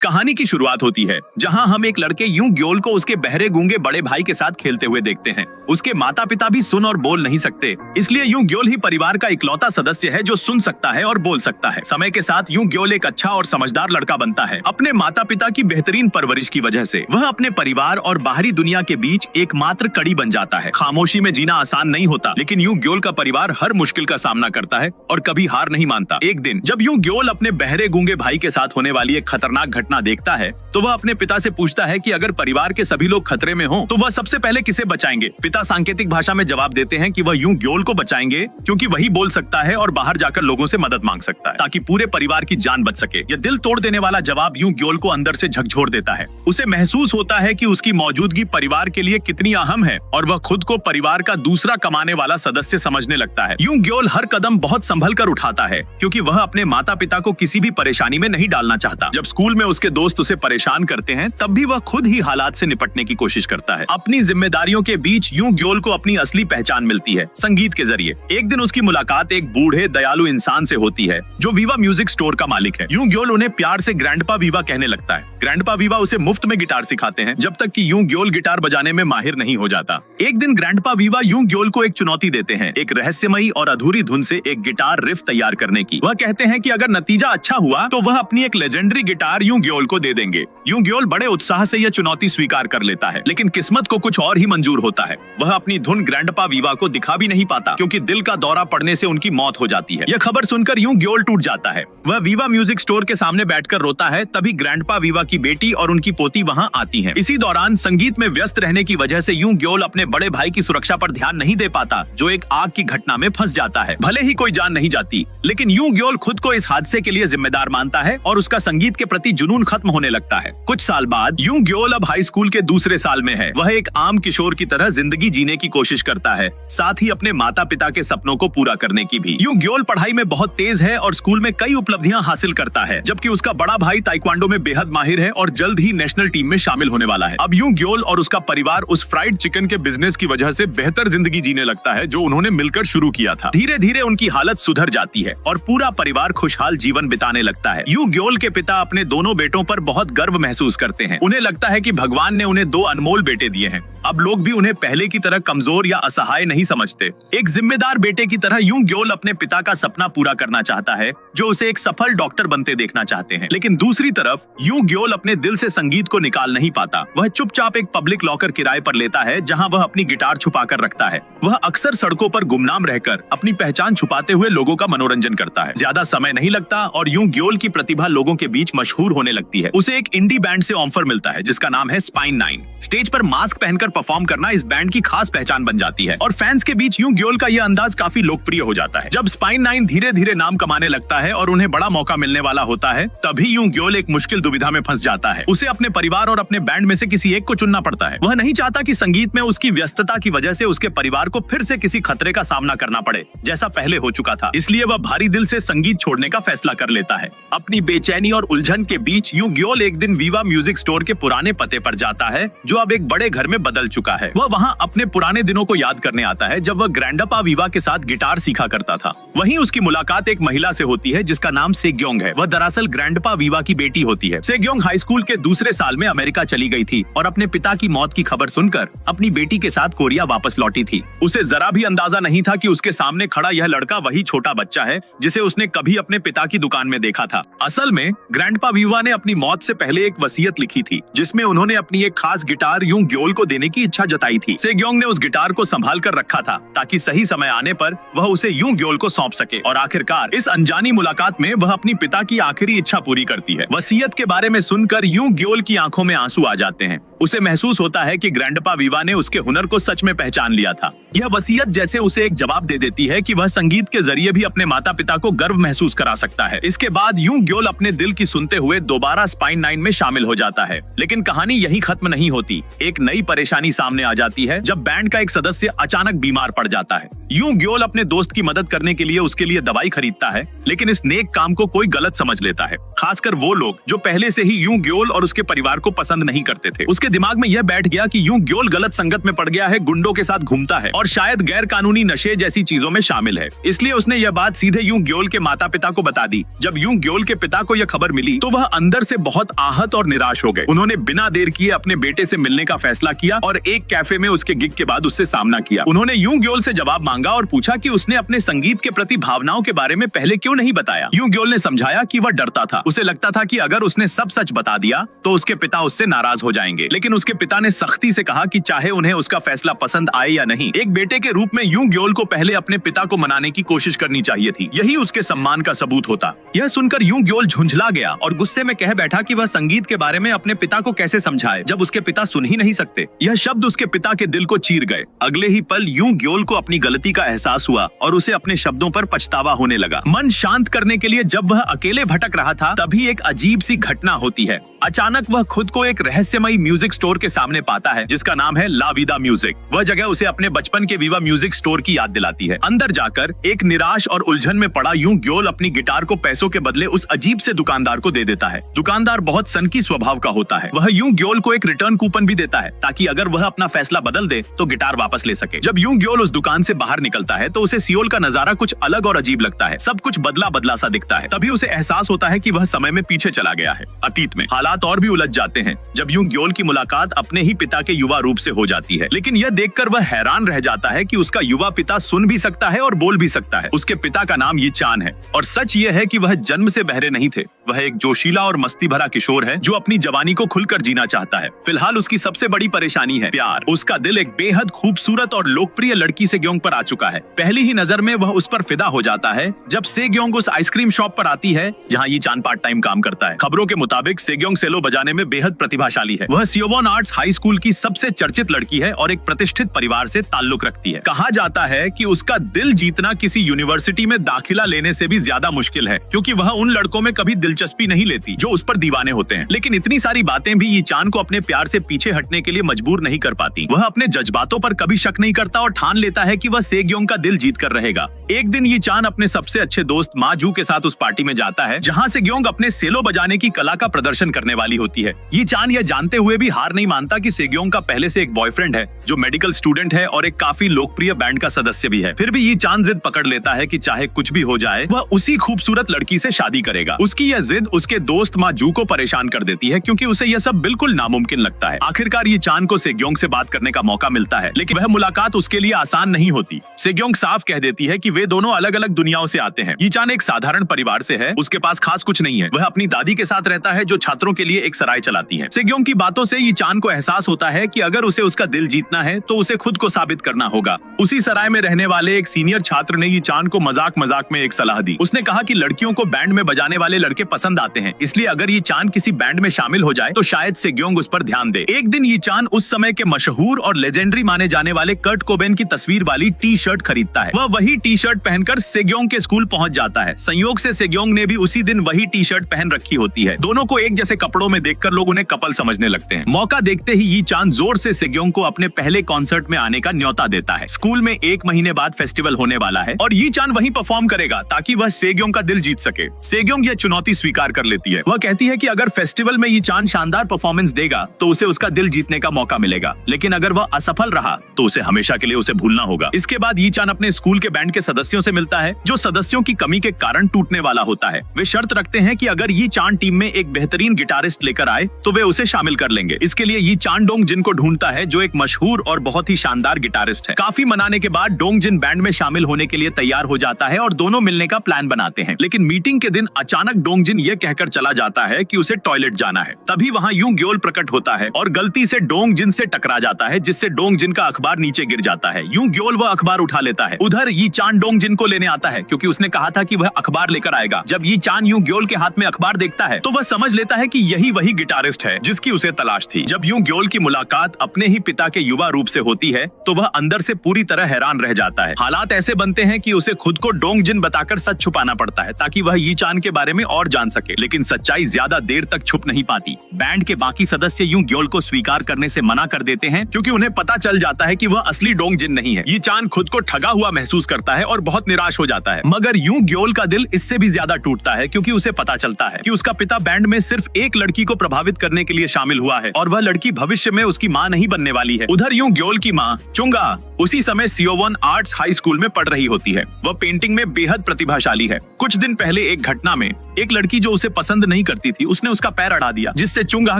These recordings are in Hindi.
कहानी की शुरुआत होती है जहां हम एक लड़के यूं ग्योल को उसके बहरे गूंगे बड़े भाई के साथ खेलते हुए देखते हैं। उसके माता पिता भी सुन और बोल नहीं सकते, इसलिए यूं ग्योल ही परिवार का इकलौता सदस्य है जो सुन सकता है और बोल सकता है। समय के साथ यूं ग्योल एक अच्छा और समझदार लड़का बनता है। अपने माता पिता की बेहतरीन परवरिश की वजह से वह अपने परिवार और बाहरी दुनिया के बीच एकमात्र कड़ी बन जाता है। खामोशी में जीना आसान नहीं होता, लेकिन यूं ग्योल का परिवार हर मुश्किल का सामना करता है और कभी हार नहीं मानता। एक दिन जब यूं ग्योल अपने बहरे गूंगे भाई के साथ होने वाली एक खतरनाक घटना देखता है तो वह अपने पिता से पूछता है कि अगर परिवार के सभी लोग खतरे में हों तो वह सबसे पहले किसे बचाएंगे। पिता सांकेतिक भाषा में जवाब देते हैं कि वह यूं ग्योल को बचाएंगे क्योंकि वही बोल सकता है और बाहर जाकर लोगों से मदद मांग सकता है ताकि पूरे परिवार की जान बच सके। यह दिल तोड़ देने वाला जवाब यूं ग्योल को अंदर से झकझोर देता है। उसे महसूस होता है कि उसकी मौजूदगी परिवार के लिए कितनी अहम है और वह खुद को परिवार का दूसरा कमाने वाला सदस्य समझने लगता है। यूं ग्योल हर कदम बहुत संभल कर उठाता है क्योंकि वह अपने माता पिता को किसी भी परेशानी में नहीं डालना चाहता। जब स्कूल में उसके दोस्त उसे परेशान करते हैं तब भी वह खुद ही हालात से निपटने की कोशिश करता है। अपनी जिम्मेदारियों के बीच यूं ग्योल को अपनी असली पहचान मिलती है, संगीत के जरिए। एक दिन उसकी मुलाकात एक बूढ़े दयालु इंसान से होती है जो वीवा म्यूजिक स्टोर का मालिक है। यूं ग्योल उन्हें प्यार से ग्रैंडपा वीवा कहने लगता है। ग्रैंडपा वीवा उसे मुफ्त में गिटार सिखाते हैं जब तक कि यूं ग्योल गिटार बजाने में माहिर नहीं हो जाता। एक दिन ग्रैंडपा वीवा यूं ग्योल को एक चुनौती देते हैं, एक रहस्यमयी और अधूरी धुन से एक गिटार रिफ तैयार करने की। वह कहते हैं कि अगर नतीजा अच्छा हुआ तो वह अपनी एक लेजेंडरी गिटार यूं ग्योल को दे देंगे। यूं ग्योल बड़े उत्साह से यह चुनौती स्वीकार कर लेता है, लेकिन किस्मत को कुछ और ही मंजूर होता है। वह अपनी धुन ग्रैंडपा वीवा को दिखा भी नहीं पाता क्योंकि दिल का दौरा पड़ने से उनकी मौत हो जाती है। यह खबर सुनकर यूं ग्योल टूट जाता है। वह वीवा म्यूजिक स्टोर के सामने बैठकर रोता है। तभी ग्रैंडपा वीवा की बेटी और उनकी पोती वहां आती हैं। इसी दौरान संगीत में व्यस्त रहने की वजह से यूं ग्योल अपने बड़े भाई की सुरक्षा पर ध्यान नहीं दे पाता, जो एक आग की घटना में फंस जाता है। भले ही कोई जान नहीं जाती, लेकिन यूं ग्योल खुद को इस हादसे के लिए जिम्मेदार मानता है और उसका संगीत के प्रति जुनून खत्म होने लगता है। कुछ साल बाद यूं ग्योल अब हाई स्कूल के दूसरे साल में है। वह एक आम किशोर की तरह जिंदगी जीने की कोशिश करता है, साथ ही अपने माता पिता के सपनों को पूरा करने की भी। यूं ग्योल पढ़ाई में बहुत तेज है और स्कूल में कई उपलब्धियां हासिल करता है, जबकि उसका बड़ा भाई ताइक्वांडो में बेहद माहिर है और जल्द ही नेशनल टीम में शामिल होने वाला है। अब यूं ग्योल और उसका परिवार उस फ्राइड चिकन के बिजनेस की वजह से बेहतर जिंदगी जीने लगता है जो उन्होंने मिलकर शुरू किया था। धीरे धीरे उनकी हालत सुधर जाती है और पूरा परिवार खुशहाल जीवन बिताने लगता है। यूं ग्योल के पिता अपने दोनों बेटों पर बहुत गर्व महसूस करते हैं। उन्हें लगता है कि भगवान ने उन्हें दो अनमोल बेटे दिए हैं। अब लोग भी उन्हें पहले की तरह कमजोर या असहाय नहीं समझते। एक जिम्मेदार बेटे की तरह यूं ग्योल अपने पिता का सपना पूरा करना चाहता है, जो उसे एक सफल डॉक्टर बनते देखना चाहते हैं। लेकिन दूसरी तरफ यूं ग्योल अपने दिल से संगीत को निकाल नहीं पाता। वह चुपचाप एक पब्लिक लॉकर किराए पर लेता है जहां वह अपनी गिटार छुपा कर रखता है। वह अक्सर सड़कों पर गुमनाम रहकर अपनी पहचान छुपाते हुए लोगों का मनोरंजन करता है। ज्यादा समय नहीं लगता और यूं ग्योल की प्रतिभा लोगों के बीच मशहूर होने लगती है। उसे एक इंडी बैंड से ऑफर मिलता है जिसका नाम है स्पाइन 9। स्टेज पर मास्क पहनकर परफॉर्म करना इस बैंड की खास पहचान बन जाती है और फैंस के बीच यूं ग्योल का यह अंदाज काफी लोकप्रिय हो जाता है। जब स्पाइन 9 धीरे धीरे नाम कमाने लगता है और उन्हें बड़ा मौका मिलने वाला होता है, तभी यूं ग्योल एक मुश्किल दुविधा में फंस जाता है। उसे अपने परिवार और अपने बैंड में से किसी एक को चुनना पड़ता है। वह नहीं चाहता कि संगीत में उसकी व्यस्तता की वजह से उसके परिवार को फिर से किसी खतरे का सामना करना पड़े जैसा पहले हो चुका था। इसलिए वह भारी दिल से संगीत छोड़ने का फैसला कर लेता है। अपनी बेचैनी और उलझन के बीच यूं ग्योल एक दिन वीवा म्यूजिक स्टोर के पुराने पते पर जाता है, जो अब एक बड़े घर में बदल चुका है। वह वहां अपने पुराने दिनों को याद करने आता है जब वह ग्रैंडपा वीवा के साथ गिटार सीखा करता था। वहीं उसकी मुलाकात एक महिला से होती है जिसका नाम सेग्योंग है। वह दरअसल ग्रैंडपा वीवा की बेटी होती है। सेग्योंग हाई स्कूल के दूसरे साल में अमेरिका चली गई थी और अपने पिता की मौत की खबर सुनकर अपनी बेटी के साथ कोरिया वापस लौटी थी। उसे जरा भी अंदाजा नहीं था कि उसके सामने खड़ा यह लड़का वही छोटा बच्चा है जिसे उसने कभी अपने पिता की दुकान में देखा था। असल में ग्रैंडपा वीवा ने अपनी मौत से पहले एक वसीयत लिखी थी जिसमें उन्होंने अपनी एक खास गिटार यूं ग्योल को देने की इच्छा जताई थी। सेग्योंग ने उस गिटार को संभाल कर रखा था ताकि सही समय आने पर वह उसे यूं ग्योल को सौंप सके। और आखिरकार इस अनजानी मुलाकात में वह अपनी पिता की आखिरी इच्छा पूरी करती है। वसीयत के बारे में सुनकर यूं ग्योल की आंखों में आंसू आ जाते हैं। उसे महसूस होता है कि ग्रैंडपा वीवा ने उसके हुनर को सच में पहचान लिया था। यह वसीयत जैसे उसे एक जवाब दे देती है कि वह संगीत के जरिए भी अपने माता पिता को गर्व महसूस करा सकता है। इसके बाद यूं ग्योल अपने दिल की सुनते हुए दोबारा स्पाइन 9 में शामिल हो जाता है। लेकिन कहानी यही खत्म नहीं होती। एक नई परेशानी सामने आ जाती है जब बैंड का एक सदस्य अचानक बीमार पड़ जाता है। यूं ग्योल अपने दोस्त की मदद करने के लिए उसके लिए दवाई खरीदता है, लेकिन इस नेक काम को कोई गलत समझ लेता है, खासकर वो लोग जो पहले से ही यूं ग्योल और उसके परिवार को पसंद नहीं करते थे। उसके उसके दिमाग में यह बैठ गया कि यूं ग्योल गलत संगत में पड़ गया है, गुंडों के साथ घूमता है और शायद गैर कानूनी नशे जैसी चीजों में शामिल है। इसलिए उसने यह बात सीधे यूं ग्योल के माता पिता को बता दी। जब यूं ग्योल के पिता को यह खबर मिली तो वह अंदर से बहुत आहत और निराश हो गए। उन्होंने बिना देर किए अपने बेटे से मिलने का फैसला किया और एक कैफे में उसके गिग के बाद उससे सामना किया। उन्होंने यूं ग्योल से जवाब मांगा और पूछा कि उसने अपने संगीत के प्रति भावनाओं के बारे में पहले क्यों नहीं बताया। यूं ग्योल ने समझाया कि वह डरता था। उसे लगता था कि अगर उसने सब सच बता दिया तो उसके पिता उससे नाराज हो जाएंगे। लेकिन उसके पिता ने सख्ती से कहा कि चाहे उन्हें उसका फैसला पसंद आए या नहीं, एक बेटे के रूप में यूं ग्योल को पहले अपने पिता को मनाने की कोशिश करनी चाहिए थी। यही उसके सम्मान का सबूत होता। यह सुनकर यूं ग्योल झुंझला गया और गुस्से में कह बैठा कि वह संगीत के बारे में अपने पिता को कैसे समझाए जब उसके पिता सुन ही नहीं सकते। यह शब्द उसके पिता के दिल को चीर गए। अगले ही पल यूं ग्योल को अपनी गलती का एहसास हुआ और उसे अपने शब्दों पर पछतावा होने लगा। मन शांत करने के लिए जब वह अकेले भटक रहा था तभी एक अजीब सी घटना होती है। अचानक वह खुद को एक रहस्यमयी म्यूजिक स्टोर के सामने पाता है जिसका नाम है ला विदा म्यूजिक। वह जगह उसे अपने बचपन के विवा म्यूजिक स्टोर की याद दिलाती है। अंदर जाकर एक निराश और उलझन में पड़ा यूं ग्योल अपनी गिटार को पैसों के बदले उस अजीब से दुकानदार को दे देता है। दुकानदार बहुत सनकी स्वभाव का होता है। वह यूं ग्योल को एक रिटर्न कूपन भी देता है ताकि अगर वह अपना फैसला बदल दे तो गिटार वापस ले सके। जब यूं ग्योल उस दुकान से बाहर निकलता है तो उसे सियोल का नजारा कुछ अलग और अजीब लगता है। सब कुछ बदला बदला सा दिखता है। तभी उसे एहसास होता है कि वह समय में पीछे चला गया है, अतीत में। हालात और भी उलझ जाते हैं जब यूं ग्योल की मुलाकात अपने ही पिता के युवा रूप से हो जाती है। लेकिन यह देखकर वह हैरान रह जाता है कि उसका युवा पिता सुन भी सकता है और बोल भी सकता है। उसके पिता का नाम यी चान है और सच यह है कि वह जन्म से बहरे नहीं थे। वह एक जोशीला और मस्ती भरा किशोर है जो अपनी जवानी को खुलकर जीना चाहता है। फिलहाल उसकी सबसे बड़ी परेशानी है प्यार। उसका दिल एक बेहद खूबसूरत और लोकप्रिय लड़की सेग्योंग पर आ चुका है। पहली ही नजर में वह उस पर फिदा हो जाता है जब सेग्योंग उस आइसक्रीम शॉप पर आती है जहां यी चान पार्ट टाइम काम करता है। खबरों के मुताबिक सेग्योंग सेलो बजाने में बेहद प्रतिभाशाली है। वह सियोवॉन आर्ट्स हाई स्कूल की सबसे चर्चित लड़की है और एक प्रतिष्ठित परिवार से ताल्लुक रखती है। कहा जाता है कि उसका दिल जीतना किसी यूनिवर्सिटी में दाखिला लेने से भी ज्यादा मुश्किल है क्योंकि वह उन लड़कों में कभी दिलचस्पी नहीं लेती जो उस पर दीवाने होते हैं। लेकिन इतनी सारी बातें भी यी चान को अपने प्यार से पीछे हटने के लिए मजबूर नहीं कर पाती। वह अपने जज्बातों पर कभी शक नहीं करता और ठान लेता है कि वह सेग्योंग का दिल जीत कर रहेगा। एक दिन यी चान अपने सबसे अच्छे दोस्त मा जू के साथ उस पार्टी में जाता है जहां सेग्योंग अपने सेलो बजाने की कला का प्रदर्शन करने वाली होती है। यी चान यह जानते हुए भी हार नहीं मानता कि सेग्योंग का पहले से एक बॉयफ्रेंड है जो मेडिकल स्टूडेंट है और एक काफी लोकप्रिय बैंड का सदस्य भी है। फिर भी यी चान जिद पकड़ लेता है कि चाहे कुछ भी हो जाए वह उसी खूबसूरत लड़की से शादी करेगा। उसकी यह जिद उसके दोस्त मा जू को परेशान कर देती है क्योंकि उसे यह सब बिल्कुल नामुमकिन लगता है। आखिरकार यी चान को सेग्योंग से बात करने का मौका मिलता है लेकिन वह मुलाकात उसके लिए आसान नहीं होती। सेग्योंग साफ कह देती है कि वे दोनों अलग अलग दुनियाओं से आते हैं। यी चान एक साधारण परिवार से है। उसके पास खास कुछ नहीं है। वह अपनी दादी के साथ रहता है जो छात्रों के लिए एक सराय चलाती है। सेग्योंग की बातों से यी चान को एहसास होता है कि अगर उसे उसका दिल जीतना है तो उसे खुद को साबित करना होगा। उसी सराय में रहने वाले एक सीनियर छात्र ने यी चान को मजाक मजाक में एक सलाह दी। उसने कहा कि लड़कियों को बैंड में बजाने वाले लड़के पसंद आते हैं, इसलिए अगर यी चान किसी बैंड में शामिल हो जाए तो शायद सेग्योंग उस पर ध्यान दे। एक दिन यी चान उस समय के मशहूर और लेजेंडरी माने जाने वाले कर्ट कोबेन की तस्वीर वाली टी शर्ट खरीदता है। वह वही टी शर्ट पहनकर सेग्योंग के स्कूल पहुंच जाता है। संयोग से सेग्योंग ने भी उसी दिन वही टी शर्ट पहन रखी होती है। दोनों को एक जैसे कपड़ों में देखकर लोग उन्हें कपल समझने लगते हैं। मौका देखते ही यी चान जोर से सेग्योंग को अपने पहले कॉन्सर्ट में आने का न्योता देता है। स्कूल में 1 महीने बाद फेस्टिवल होने वाला है और यी चान वहीं परफॉर्म करेगा ताकि वह सेग्योंग का दिल जीत सके। सेग्योंग यह चुनौती स्वीकार कर लेती है। वह कहती है कि अगर फेस्टिवल में यी चान शानदार परफॉर्मेंस देगा तो उसे उसका दिल जीतने का मौका मिलेगा, लेकिन अगर वह असफल रहा तो उसे हमेशा के लिए उसे भूलना होगा। इसके बाद यी चान अपने स्कूल के बैंड के सदस्यों से मिलता है जो सदस्यों की कमी के कारण टूटने वाला होता है। वे शर्त रखते हैं कि अगर यी चान टीम में एक बेहतरीन गिटारिस्ट लेकर आए तो वे उसे शामिल कर लेंगे। इसके लिए यी चान डोंगजिन को ढूंढता है जो एक मशहूर और बहुत ही शानदार गिटारिस्ट है। काफी मनाने के बाद डोंगजिन बैंड में शामिल होने के लिए तैयार हो जाता है और दोनों मिलने का प्लान बनाते हैं। लेकिन मीटिंग के दिन अचानक डोंगजिन यह कहकर चला जाता है कि उसे टॉयलेट जाना है। तभी वहाँ यूं ग्योल प्रकट होता है और गलती से डोंगजिन से टकरा जाता है जिससे डोंगजिन का अखबार नीचे गिर जाता है। यूं ग्योल वह अखबार उठा लेता है। उधर यी चान डोंगजिन को लेने आता है क्योंकि उसने कहा था कि वह अखबार लेकर आएगा। जब यी चान यूं ग्योल के हाथ में अखबार देखता है तो वह समझ लेता है कि यही वही गिटारिस्ट है जिसकी उसे तलाश थी। जब यूं ग्योल की मुलाकात अपने ही पिता के युवा रूप से होती है तो वह अंदर से पूरी तरह हैरान रह जाता है। हालात ऐसे बनते हैं कि उसे खुद को डोंगजिन बताकर सच छुपाना पड़ता है ताकि वह यी चान के बारे में और जान सके, लेकिन सच्चाई ज्यादा देर तक छुप नहीं पाती। बैंड के बाकी सदस्य यूं ग्योल को स्वीकार करने से मना कर देते हैं क्योंकि उन्हें पता चल जाता है कि वह असली डोंगजिन नहीं है। यी चान खुद को ठगा हुआ महसूस करता है और बहुत निराश हो जाता है। मगर यूं ग्योल का दिल इससे भी ज्यादा टूटता है क्योंकि उसे पता चलता है कि उसका पिता बैंड में सिर्फ एक एक लड़की को प्रभावित करने के लिए शामिल हुआ है और वह लड़की भविष्य में उसकी मां नहीं बनने वाली है। उधर यूं ग्योल की मां चुंगा उसी समय CO1 आर्ट्स हाई स्कूल में पढ़ रही होती है। वह पेंटिंग में बेहद प्रतिभाशाली है। कुछ दिन पहले एक घटना में एक लड़की जो उसे पसंद नहीं करती थी, उसने उसका पैर अड़ा दिया, जिससे चुंगा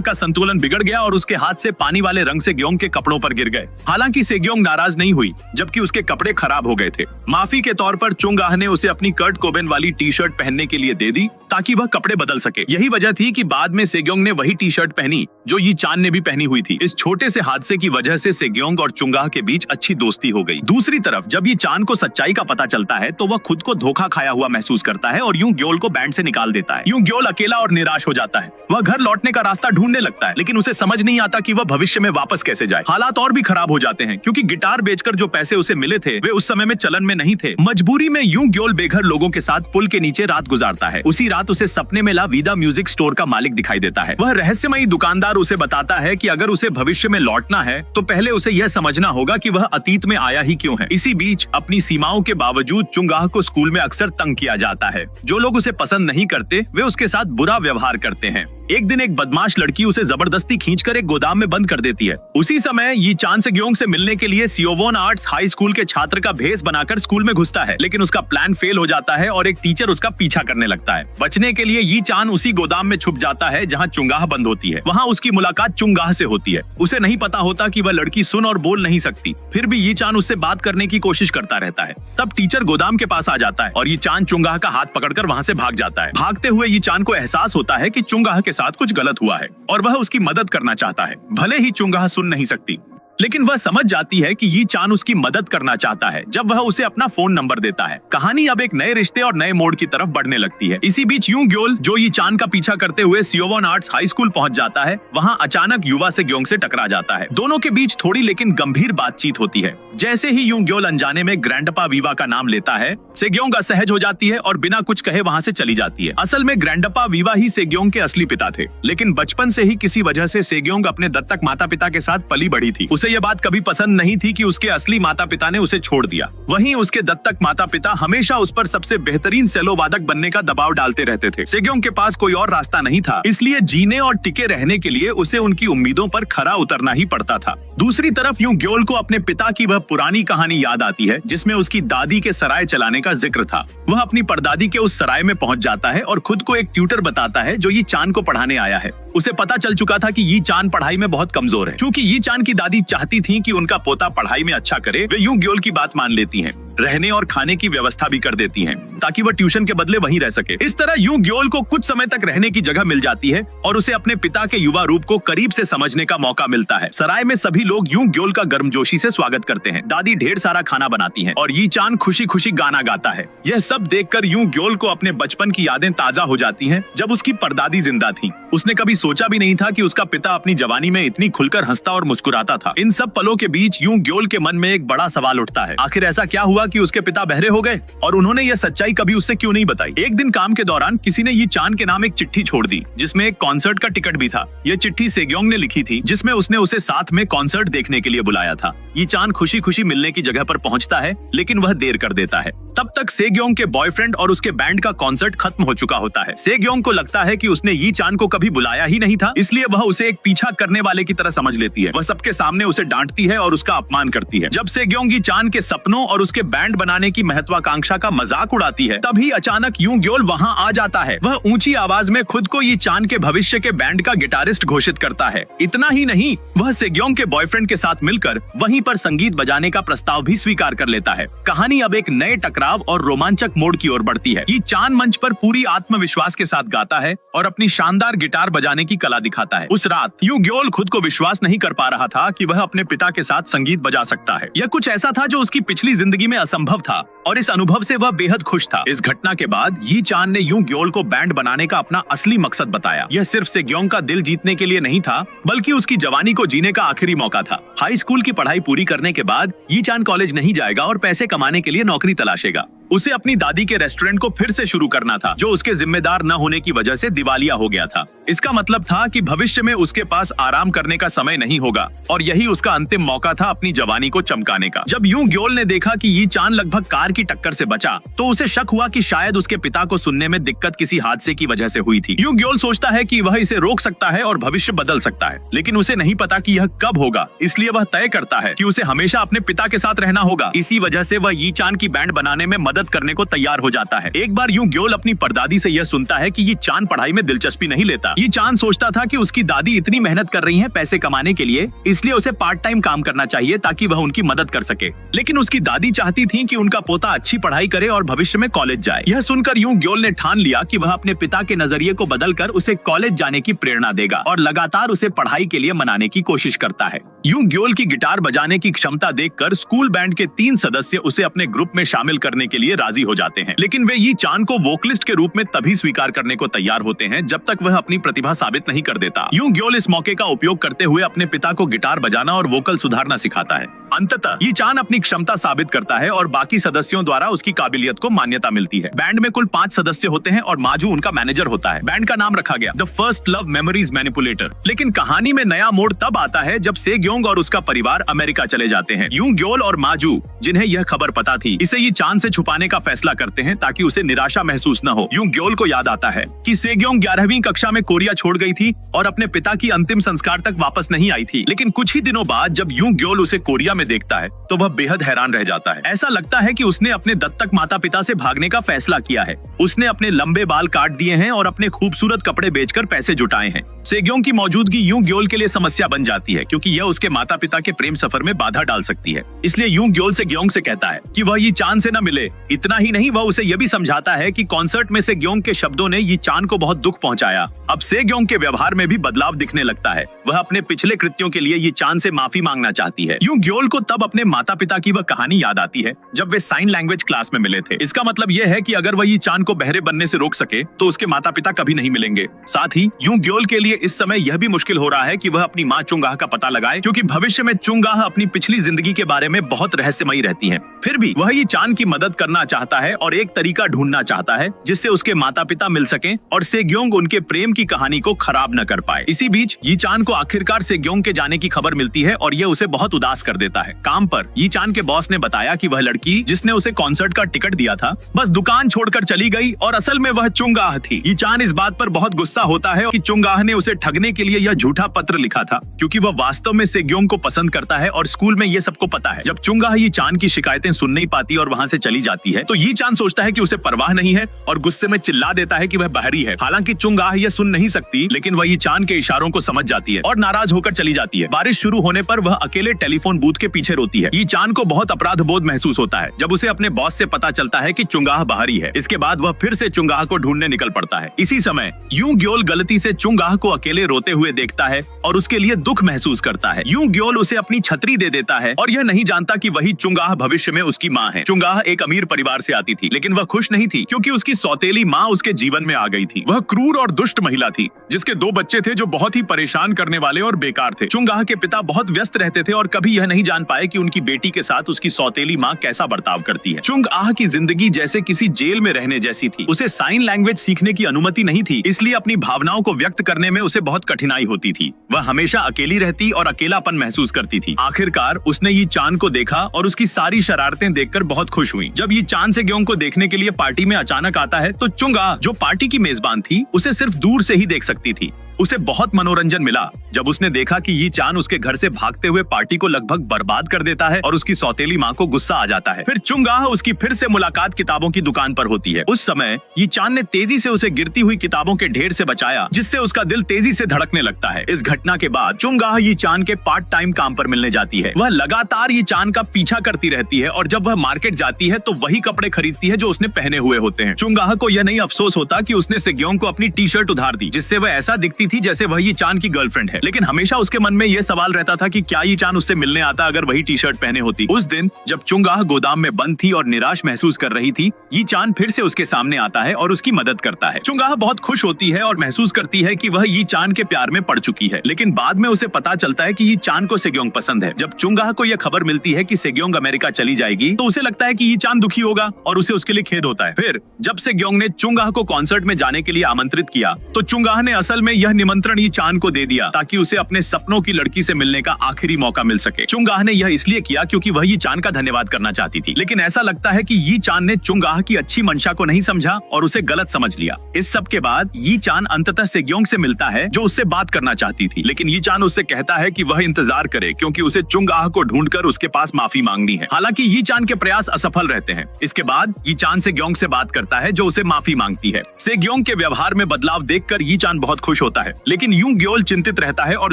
का संतुलन बिगड़ गया और उसके हाथ से पानी वाले रंग सेग्योंग के कपड़ों पर गिर गए। हालांकि सेग्योंग नाराज नहीं हुई, जबकि उसके कपड़े खराब हो गए थे। माफी के तौर पर चुंगा ने उसे अपनी कर्ट कोबेन वाली टी शर्ट पहनने के लिए दे दी ताकि वह कपड़े बदल सके। यही वजह थी कि बाद में सेग्योंग ने वही टी शर्ट पहनी जो यी चान ने भी पहनी हुई थी। इस छोटे से हादसे की वजह से सेग्योंग और चुंगा के बीच अच्छी दोस्ती हो गई। दूसरी तरफ जब यी चान को सच्चाई का पता चलता है तो वह खुद को धोखा खाया हुआ महसूस करता है और यूं ग्योल को बैंड से निकाल देता है। यूं ग्योल अकेला और निराश हो जाता है। वह घर लौटने का रास्ता ढूंढने लगता है, लेकिन उसे समझ नहीं आता कि वह भविष्य में वापस कैसे जाए। हालात और भी खराब हो जाते हैं क्योंकि गिटार बेचकर जो पैसे उसे मिले थे वे उस समय में चलन में नहीं थे। मजबूरी में यूं ग्योल बेघर लोगों के साथ पुल के नीचे रात गुजारता है। उसी रात उसे सपने में ला वीदा म्यूजिक स्टोर का मालिक दिखाई देता है। वह रहस्यमयी दुकानदार उसे बताता है कि अगर उसे भविष्य में लौटना है तो पहले उसे यह समझना होगा कि वह अतीत में आया ही क्यों है। इसी बीच अपनी सीमाओं के बावजूद चुंगाह को स्कूल में अक्सर तंग किया जाता है। जो लोग उसे पसंद नहीं करते वे उसके साथ बुरा व्यवहार करते हैं। एक दिन एक बदमाश लड़की उसे जबरदस्ती खींचकर एक गोदाम में बंद कर देती है। उसी समय यी चान सेग्योंग से मिलने के लिए CO1 आर्ट्स हाई स्कूल के छात्र का भेष बनाकर स्कूल में घुसता है, लेकिन उसका प्लान फेल हो जाता है और एक टीचर उसका पीछा करने लगता है। बचने के लिए यी चान उसी गोदाम में छुप जाता है जहां चुंगाह बंद होती है। वहां उसकी मुलाकात चुंगाह से होती है। उसे नहीं पता होता कि वह लड़की सुन और बोल नहीं सकती, फिर भी यी चान उससे बात करने की कोशिश करता रहता है। तब टीचर गोदाम के पास आ जाता है और यी चान चुंगाह का हाथ पकड़कर वहां से भाग जाता है। भागते हुए यी चान को एहसास होता है कि चुंगाह के साथ कुछ गलत हुआ है और वह उसकी मदद करना चाहता है। भले ही चुंगाह सुन नहीं सकती, लेकिन वह समझ जाती है कि यी चान उसकी मदद करना चाहता है जब वह उसे अपना फोन नंबर देता है। कहानी अब एक नए रिश्ते और नए मोड़ की तरफ बढ़ने लगती है। इसी बीच यूं ग्योल जो यी चान का पीछा करते हुए CO1 आर्ट्स हाई स्कूल पहुंच जाता है, वहां अचानक युवा सेग्योंग से टकरा जाता है। दोनों के बीच थोड़ी लेकिन गंभीर बातचीत होती है। जैसे ही यूं ग्योल अनजाने में ग्रैंडपा वीवा का नाम लेता है, सेग्योंग असहज हो जाती है और बिना कुछ कहे वहां से चली जाती है। असल में ग्रैंडपा वीवा ही सेग्योंग के असली पिता थे, लेकिन बचपन से ही किसी वजह से सेग्योंग अपने दत्तक माता पिता के साथ पली बढ़ी थी। उसे यह बात कभी पसंद नहीं थी कि उसके असली माता पिता ने उसे छोड़ दिया। वहीं उसके दत्तक माता पिता हमेशा उस पर सबसे बेहतरीन सेलो वादक बनने का दबाव डालते रहते थे। सेग्योंग के पास कोई और रास्ता नहीं था, इसलिए जीने और टिके रहने के लिए उसे उनकी उम्मीदों पर खरा उतरना ही पड़ता था। दूसरी तरफ यूं ग्योल को अपने पिता की वह पुरानी कहानी याद आती है जिसमें उसकी दादी के सराय चलाने का जिक्र था। वह अपनी परदादी के उस सराय में पहुंच जाता है और खुद को एक ट्यूटर बताता है जो यी चान को पढ़ाने आया है। उसे पता चल चुका था कि यी चान पढ़ाई में बहुत कमजोर है। चूंकि यी चान की दादी चाहती थी कि उनका पोता पढ़ाई में अच्छा करे, वे यूं ग्योल की बात मान लेती हैं। रहने और खाने की व्यवस्था भी कर देती हैं ताकि वह ट्यूशन के बदले वहीं रह सके। इस तरह यूं ग्योल को कुछ समय तक रहने की जगह मिल जाती है और उसे अपने पिता के युवा रूप को करीब से समझने का मौका मिलता है। सराय में सभी लोग यूं ग्योल का गर्मजोशी से स्वागत करते हैं। दादी ढेर सारा खाना बनाती हैं और यी चान खुशी खुशी गाना गाता है। यह सब देखकर यूं ग्योल को अपने बचपन की यादें ताजा हो जाती हैं जब उसकी परदादी जिंदा थी। उसने कभी सोचा भी नहीं था कि उसका पिता अपनी जवानी में इतनी खुलकर हंसता और मुस्कुराता था। इन सब पलों के बीच यूं ग्योल के मन में एक बड़ा सवाल उठता है, आखिर ऐसा क्या हुआ कि उसके पिता बहरे हो गए और उन्होंने यह सच्चाई कभी उससे क्यों नहीं बताई। एक दिन काम के दौरान किसी ने यी चान के नाम एक चिट्ठी छोड़ दी जिसमें एक कॉन्सर्ट का टिकट भी था। यह चिट्ठी सेग्योंग ने लिखी थी जिसमें उसने उसे साथ में कॉन्सर्ट देखने के लिए बुलाया था। यी चान खुशी खुशी मिलने की जगह पर पहुंचता है, लेकिन वह देर कर देता है। तब तक सेग्योंग के बॉयफ्रेंड और उसके बैंड का कॉन्सर्ट खत्म हो चुका होता है। सेग्योंग को लगता है कि उसने यी चान को कभी बुलाया ही नहीं था, इसलिए वह उसे एक पीछा करने वाले की तरह समझ लेती है। वह सबके सामने उसे डांटती है और उसका अपमान करती है। जब सेग्योंग यी चान के सपनों और उसके बैंड बनाने की महत्वाकांक्षा का मजाक उड़ाती है, तभी अचानक यूं ग्योल वहां आ जाता है। वह ऊंची आवाज में खुद को यी चान के भविष्य के बैंड का गिटारिस्ट घोषित करता है। इतना ही नहीं, वह सेग्योंग के बॉयफ्रेंड के साथ मिलकर वहीं पर संगीत बजाने का प्रस्ताव भी स्वीकार कर लेता है। कहानी अब एक नए टकराव और रोमांचक मोड़ की ओर बढ़ती है। यी चान मंच पर पूरी आत्मविश्वास के साथ गाता है और अपनी शानदार गिटार बजाने की कला दिखाता है। उस रात यूं ग्योल खुद को विश्वास नहीं कर पा रहा था कि वह अपने पिता के साथ संगीत बजा सकता है। यह कुछ ऐसा था जो उसकी पिछली जिंदगी में असंभव था और इस अनुभव से वह बेहद खुश था। इस घटना के बाद यी चान ने यूं ग्योल को बैंड बनाने का अपना असली मकसद बताया। यह सिर्फ सेग्योंग का दिल जीतने के लिए नहीं था, बल्कि उसकी जवानी को जीने का आखिरी मौका था। हाई स्कूल की पढ़ाई पूरी करने के बाद यी चान कॉलेज नहीं जाएगा और पैसे कमाने के लिए नौकरी तलाशेगा। उसे अपनी दादी के रेस्टोरेंट को फिर से शुरू करना था, जो उसके जिम्मेदार न होने की वजह से दिवालिया हो गया था। इसका मतलब था कि भविष्य में उसके पास आराम करने का समय नहीं होगा और यही उसका अंतिम मौका था अपनी जवानी को चमकाने का। जब यूं ग्योल ने देखा कि यी चान लगभग कार की टक्कर से बचा, तो उसे शक हुआ कि शायद उसके पिता को सुनने में दिक्कत किसी हादसे की वजह से हुई थी। यूं ग्योल सोचता है कि वह इसे रोक सकता है और भविष्य बदल सकता है, लेकिन उसे नहीं पता कि यह कब होगा, इसलिए वह तय करता है कि उसे हमेशा अपने पिता के साथ रहना होगा। इसी वजह से वह यी चान की बैंड बनाने में मदद करने को तैयार हो जाता है। एक बार यूं ग्योल अपनी परदादी से यह सुनता है कि यी चान पढ़ाई में दिलचस्पी नहीं लेता। यी चान सोचता था कि उसकी दादी इतनी मेहनत कर रही हैं पैसे कमाने के लिए, इसलिए उसे पार्ट टाइम काम करना चाहिए ताकि वह उनकी मदद कर सके। लेकिन उसकी दादी चाहती थी कि उनका पोता अच्छी पढ़ाई करे और भविष्य में कॉलेज जाए। यह सुनकर यूं ग्योल ने ठान लिया कि वह अपने पिता के नजरिए को बदलकर उसे कॉलेज जाने की प्रेरणा देगा और लगातार उसे पढ़ाई के लिए मनाने की कोशिश करता है। यूं ग्योल की गिटार बजाने की क्षमता देखकर स्कूल बैंड के 3 सदस्य उसे अपने ग्रुप में शामिल करने के लिए राजी हो जाते हैं, लेकिन वे यी चान को वोकलिस्ट के रूप में तभी स्वीकार करने को तैयार होते हैं जब तक वह अपनी प्रतिभा साबित नहीं कर देता। यूं ग्योल इस मौके का उपयोग करते हुए अपने पिता को गिटार बजाना और वोकल सुधारना सिखाता है। अंततः यी चान अपनी क्षमता साबित करता है और बाकी सदस्यों द्वारा उसकी काबिलियत को मान्यता मिलती है। बैंड में कुल 5 सदस्य होते हैं और माजू उनका मैनेजर होता है। बैंड का नाम रखा गया the first love memories manipulator. लेकिन कहानी में नया मोड़ तब आता है जब सेग्योंग और उसका परिवार अमेरिका चले जाते हैं। यूं ग्योल और माजू, जिन्हें यह खबर पता थी, इसे यी चान से छुपाने का फैसला करते हैं ताकि उसे निराशा महसूस न हो। यूं ग्योल को याद आता है कि सेग्योंग 11वीं कक्षा में कोरिया छोड़ गई थी और अपने पिता की अंतिम संस्कार तक वापस नहीं आई थी। लेकिन कुछ ही दिनों बाद जब यूं ग्योल उसे कोरिया में देखता है तो वह बेहद हैरान रह जाता है। ऐसा लगता है कि उसने अपने दत्तक माता पिता से भागने का फैसला किया है। उसने अपने लंबे बाल काट दिए हैं और अपने खूबसूरत कपड़े बेचकर पैसे जुटाए हैं। सेग्योंग की मौजूदगी यूं ग्योल के लिए समस्या बन जाती है क्योंकि यह उसके माता पिता के प्रेम सफर में बाधा डाल सकती है। इसलिए यूं ग्योल सेग्योंग से कहता है कि वह यी चान से न मिले। इतना ही नहीं, वह उसे यह भी समझाता है कि कॉन्सर्ट में सेग्योंग के शब्दों ने यी चान को बहुत दुख पहुंचाया। अब सेग्योंग के व्यवहार में भी बदलाव दिखने लगता है। वह अपने पिछले कृत्यों के लिए यी चान से माफी मांगना चाहती है। यूं ग्योल को तब अपने माता पिता की वह कहानी याद आती है जब वे साइन लैंग्वेज क्लास में मिले थे। इसका मतलब यह है कि अगर वह यी चान को बहरे बनने से रोक सके तो उसके माता पिता कभी नहीं मिलेंगे। साथ ही यूं ग्योल के लिए इस समय यह भी मुश्किल हो रहा है कि वह अपनी माँ चुंगाह का पता लगाए, क्योंकि भविष्य में चुंगाह अपनी पिछली जिंदगी के बारे में बहुत रहस्यमयी रहती है। फिर भी वह यी चान की मदद करना चाहता है और एक तरीका ढूंढना चाहता है जिससे उसके माता पिता मिल सकें और सेग्योंग उनके प्रेम की कहानी को खराब न कर पाए। इसी बीच यी चान को आखिरकार सेग्योंग के जाने की खबर मिलती है और यह उसे बहुत उदास कर देता है। काम पर यी चान के बॉस ने बताया कि वह लड़की जिसने उसे कॉन्सर्ट का टिकट दिया था बस दुकान छोड़कर चली गई और असल में वह चुंगाह थी। यी चान इस बात पर बहुत गुस्सा होता है कि चुंगाह ने उसे ठगने के लिए यह झूठा पत्र लिखा था, क्योंकि वह वास्तव में सेग्योंग को पसंद करता है और स्कूल में ये सबको पता है। जब चुंगाह यी चान की शिकायतें सुन नहीं पाती और वहाँ से चली जाती है तो यी चान सोचता है कि उसे परवाह नहीं है और गुस्से में चिल्ला देता है कि वह बहरी है। हालांकि चुंगाह यह सुन नहीं सकती, लेकिन वह यी चान के इशारों को समझ जाती है और नाराज होकर चली जाती है। बारिश शुरू होने पर वह अकेले टेलीफोन बूथ के पीछे रोती है। यी चान को बहुत अपराध बोध महसूस होता है जब उसे अपने बॉस से पता चलता है कि चुंगाह बाहरी है। इसके बाद वह फिर से चुंगाह को ढूंढने निकल पड़ता है। इसी समय यूं ग्योल गलती से चुंगाह को अकेले रोते हुए देखता है और उसके लिए दुख महसूस करता है। यूं ग्योल उसे अपनी छतरी दे देता है और यह नहीं जानता कि वही चुंगाह भविष्य में उसकी माँ है। चुंगाह एक अमीर परिवार से आती थी, लेकिन वह खुश नहीं थी क्योंकि उसकी सौतेली माँ उसके जीवन में आ गई थी। वह क्रूर और दुष्ट महिला थी जिसके 2 बच्चे थे जो बहुत ही परेशान करने वाले और बेकार थे। चुंगाह के पिता बहुत व्यस्त रहते थे और कभी यह नहीं जान पाए कि उनकी बेटी के साथ उसकी सौतेली माँ कैसा बर्ताव करती है। चुंगाह की जिंदगी जैसे किसी जेल में रहने जैसी थी। उसे साइन लैंग्वेज सीखने की अनुमति नहीं थी, इसलिए अपनी भावनाओं को व्यक्त करने में उसे बहुत कठिनाई होती थी। वह हमेशा अकेली रहती और अकेलापन महसूस करती थी। आखिरकार उसने यी चान को देखा और उसकी सारी शरारतें देखकर बहुत खुश हुई। जब यी चान सेग्योंग को देखने के लिए पार्टी में अचानक आता है तो चुंगाह, जो पार्टी की मेजबान थी, उसे सिर्फ दूर से ही देख सकती थी। उसे बहुत मनोरंजन मिला जब उसने देखा कि यी चान उसके घर से भागते हुए पार्टी को लगभग बर्बाद कर देता है और उसकी सौतेली माँ को गुस्सा आ जाता है। फिर चुंगाह उसकी फिर से मुलाकात किताबों की दुकान पर होती है। उस समय यी चान ने तेजी से उसे गिरती हुई किताबों के ढेर से बचाया, जिससे उसका दिल तेजी से धड़कने लगता है। इस घटना के बाद चुंगाह यी चान के पार्ट टाइम काम पर मिलने जाती है। वह लगातार यी चान का पीछा करती रहती है और जब वह मार्केट जाती है तो वही कपड़े खरीदती है जो उसने पहने हुए होते हैं। चुंगाह को यह नहीं अफसोस होता कि उसने सेग्योंग को अपनी टी शर्ट उधार दी, जिससे वह ऐसा दिखती करती थी जैसे वह ये चान की गर्लफ्रेंड है, लेकिन हमेशा उसके मन में यह सवाल रहता था कि क्या ये चान उससे मिलने आता अगर वही टी शर्ट पहने होती। उस दिन जब चुंगाह गोदाम में बंद थी और निराश महसूस कर रही थी, ये चान फिर से उसके सामने आता है और उसकी मदद करता है। चुंगाह बहुत खुश होती है और महसूस करती है कि वह ये चान के प्यार में पड़ चुकी है, लेकिन बाद में उसे पता चलता है कि ये चान को सेग्योंग पसंद है। जब चुंगाह को यह खबर मिलती है कि सेग्योंग अमेरिका चली जाएगी तो उसे लगता है कि ये चान दुखी होगा और उसे उसके लिए खेद होता है। फिर जब सेग्योंग ने चुंगाह को कॉन्सर्ट में जाने के लिए आमंत्रित किया तो चुंगाह ने असल में यह निमंत्रण ये चान को दे दिया ताकि उसे अपने सपनों की लड़की से मिलने का आखिरी मौका मिल सके। चुंगाह ने यह इसलिए किया क्योंकि वह ये चान का धन्यवाद करना चाहती थी, लेकिन ऐसा लगता है कि ये चान ने चुंगाह की अच्छी मंशा को नहीं समझा और उसे गलत समझ लिया। इस सब के बाद ये चान अंततः सेग्योंग से मिलता है जो उससे बात करना चाहती थी, लेकिन ये चान उससे कहता है कि वह इंतजार करे क्योंकि उसे चुंगाह को ढूंढकर उसके पास माफी मांगनी है। हालांकि ये चान के प्रयास असफल रहते हैं। इसके बाद ये चान सेग्योंग से बात करता है जो उसे माफी मांगती है। सेग्योंग के व्यवहार में बदलाव देखकर ये चान बहुत खुश होता है, लेकिन यूं ग्योल चिंतित रहता है और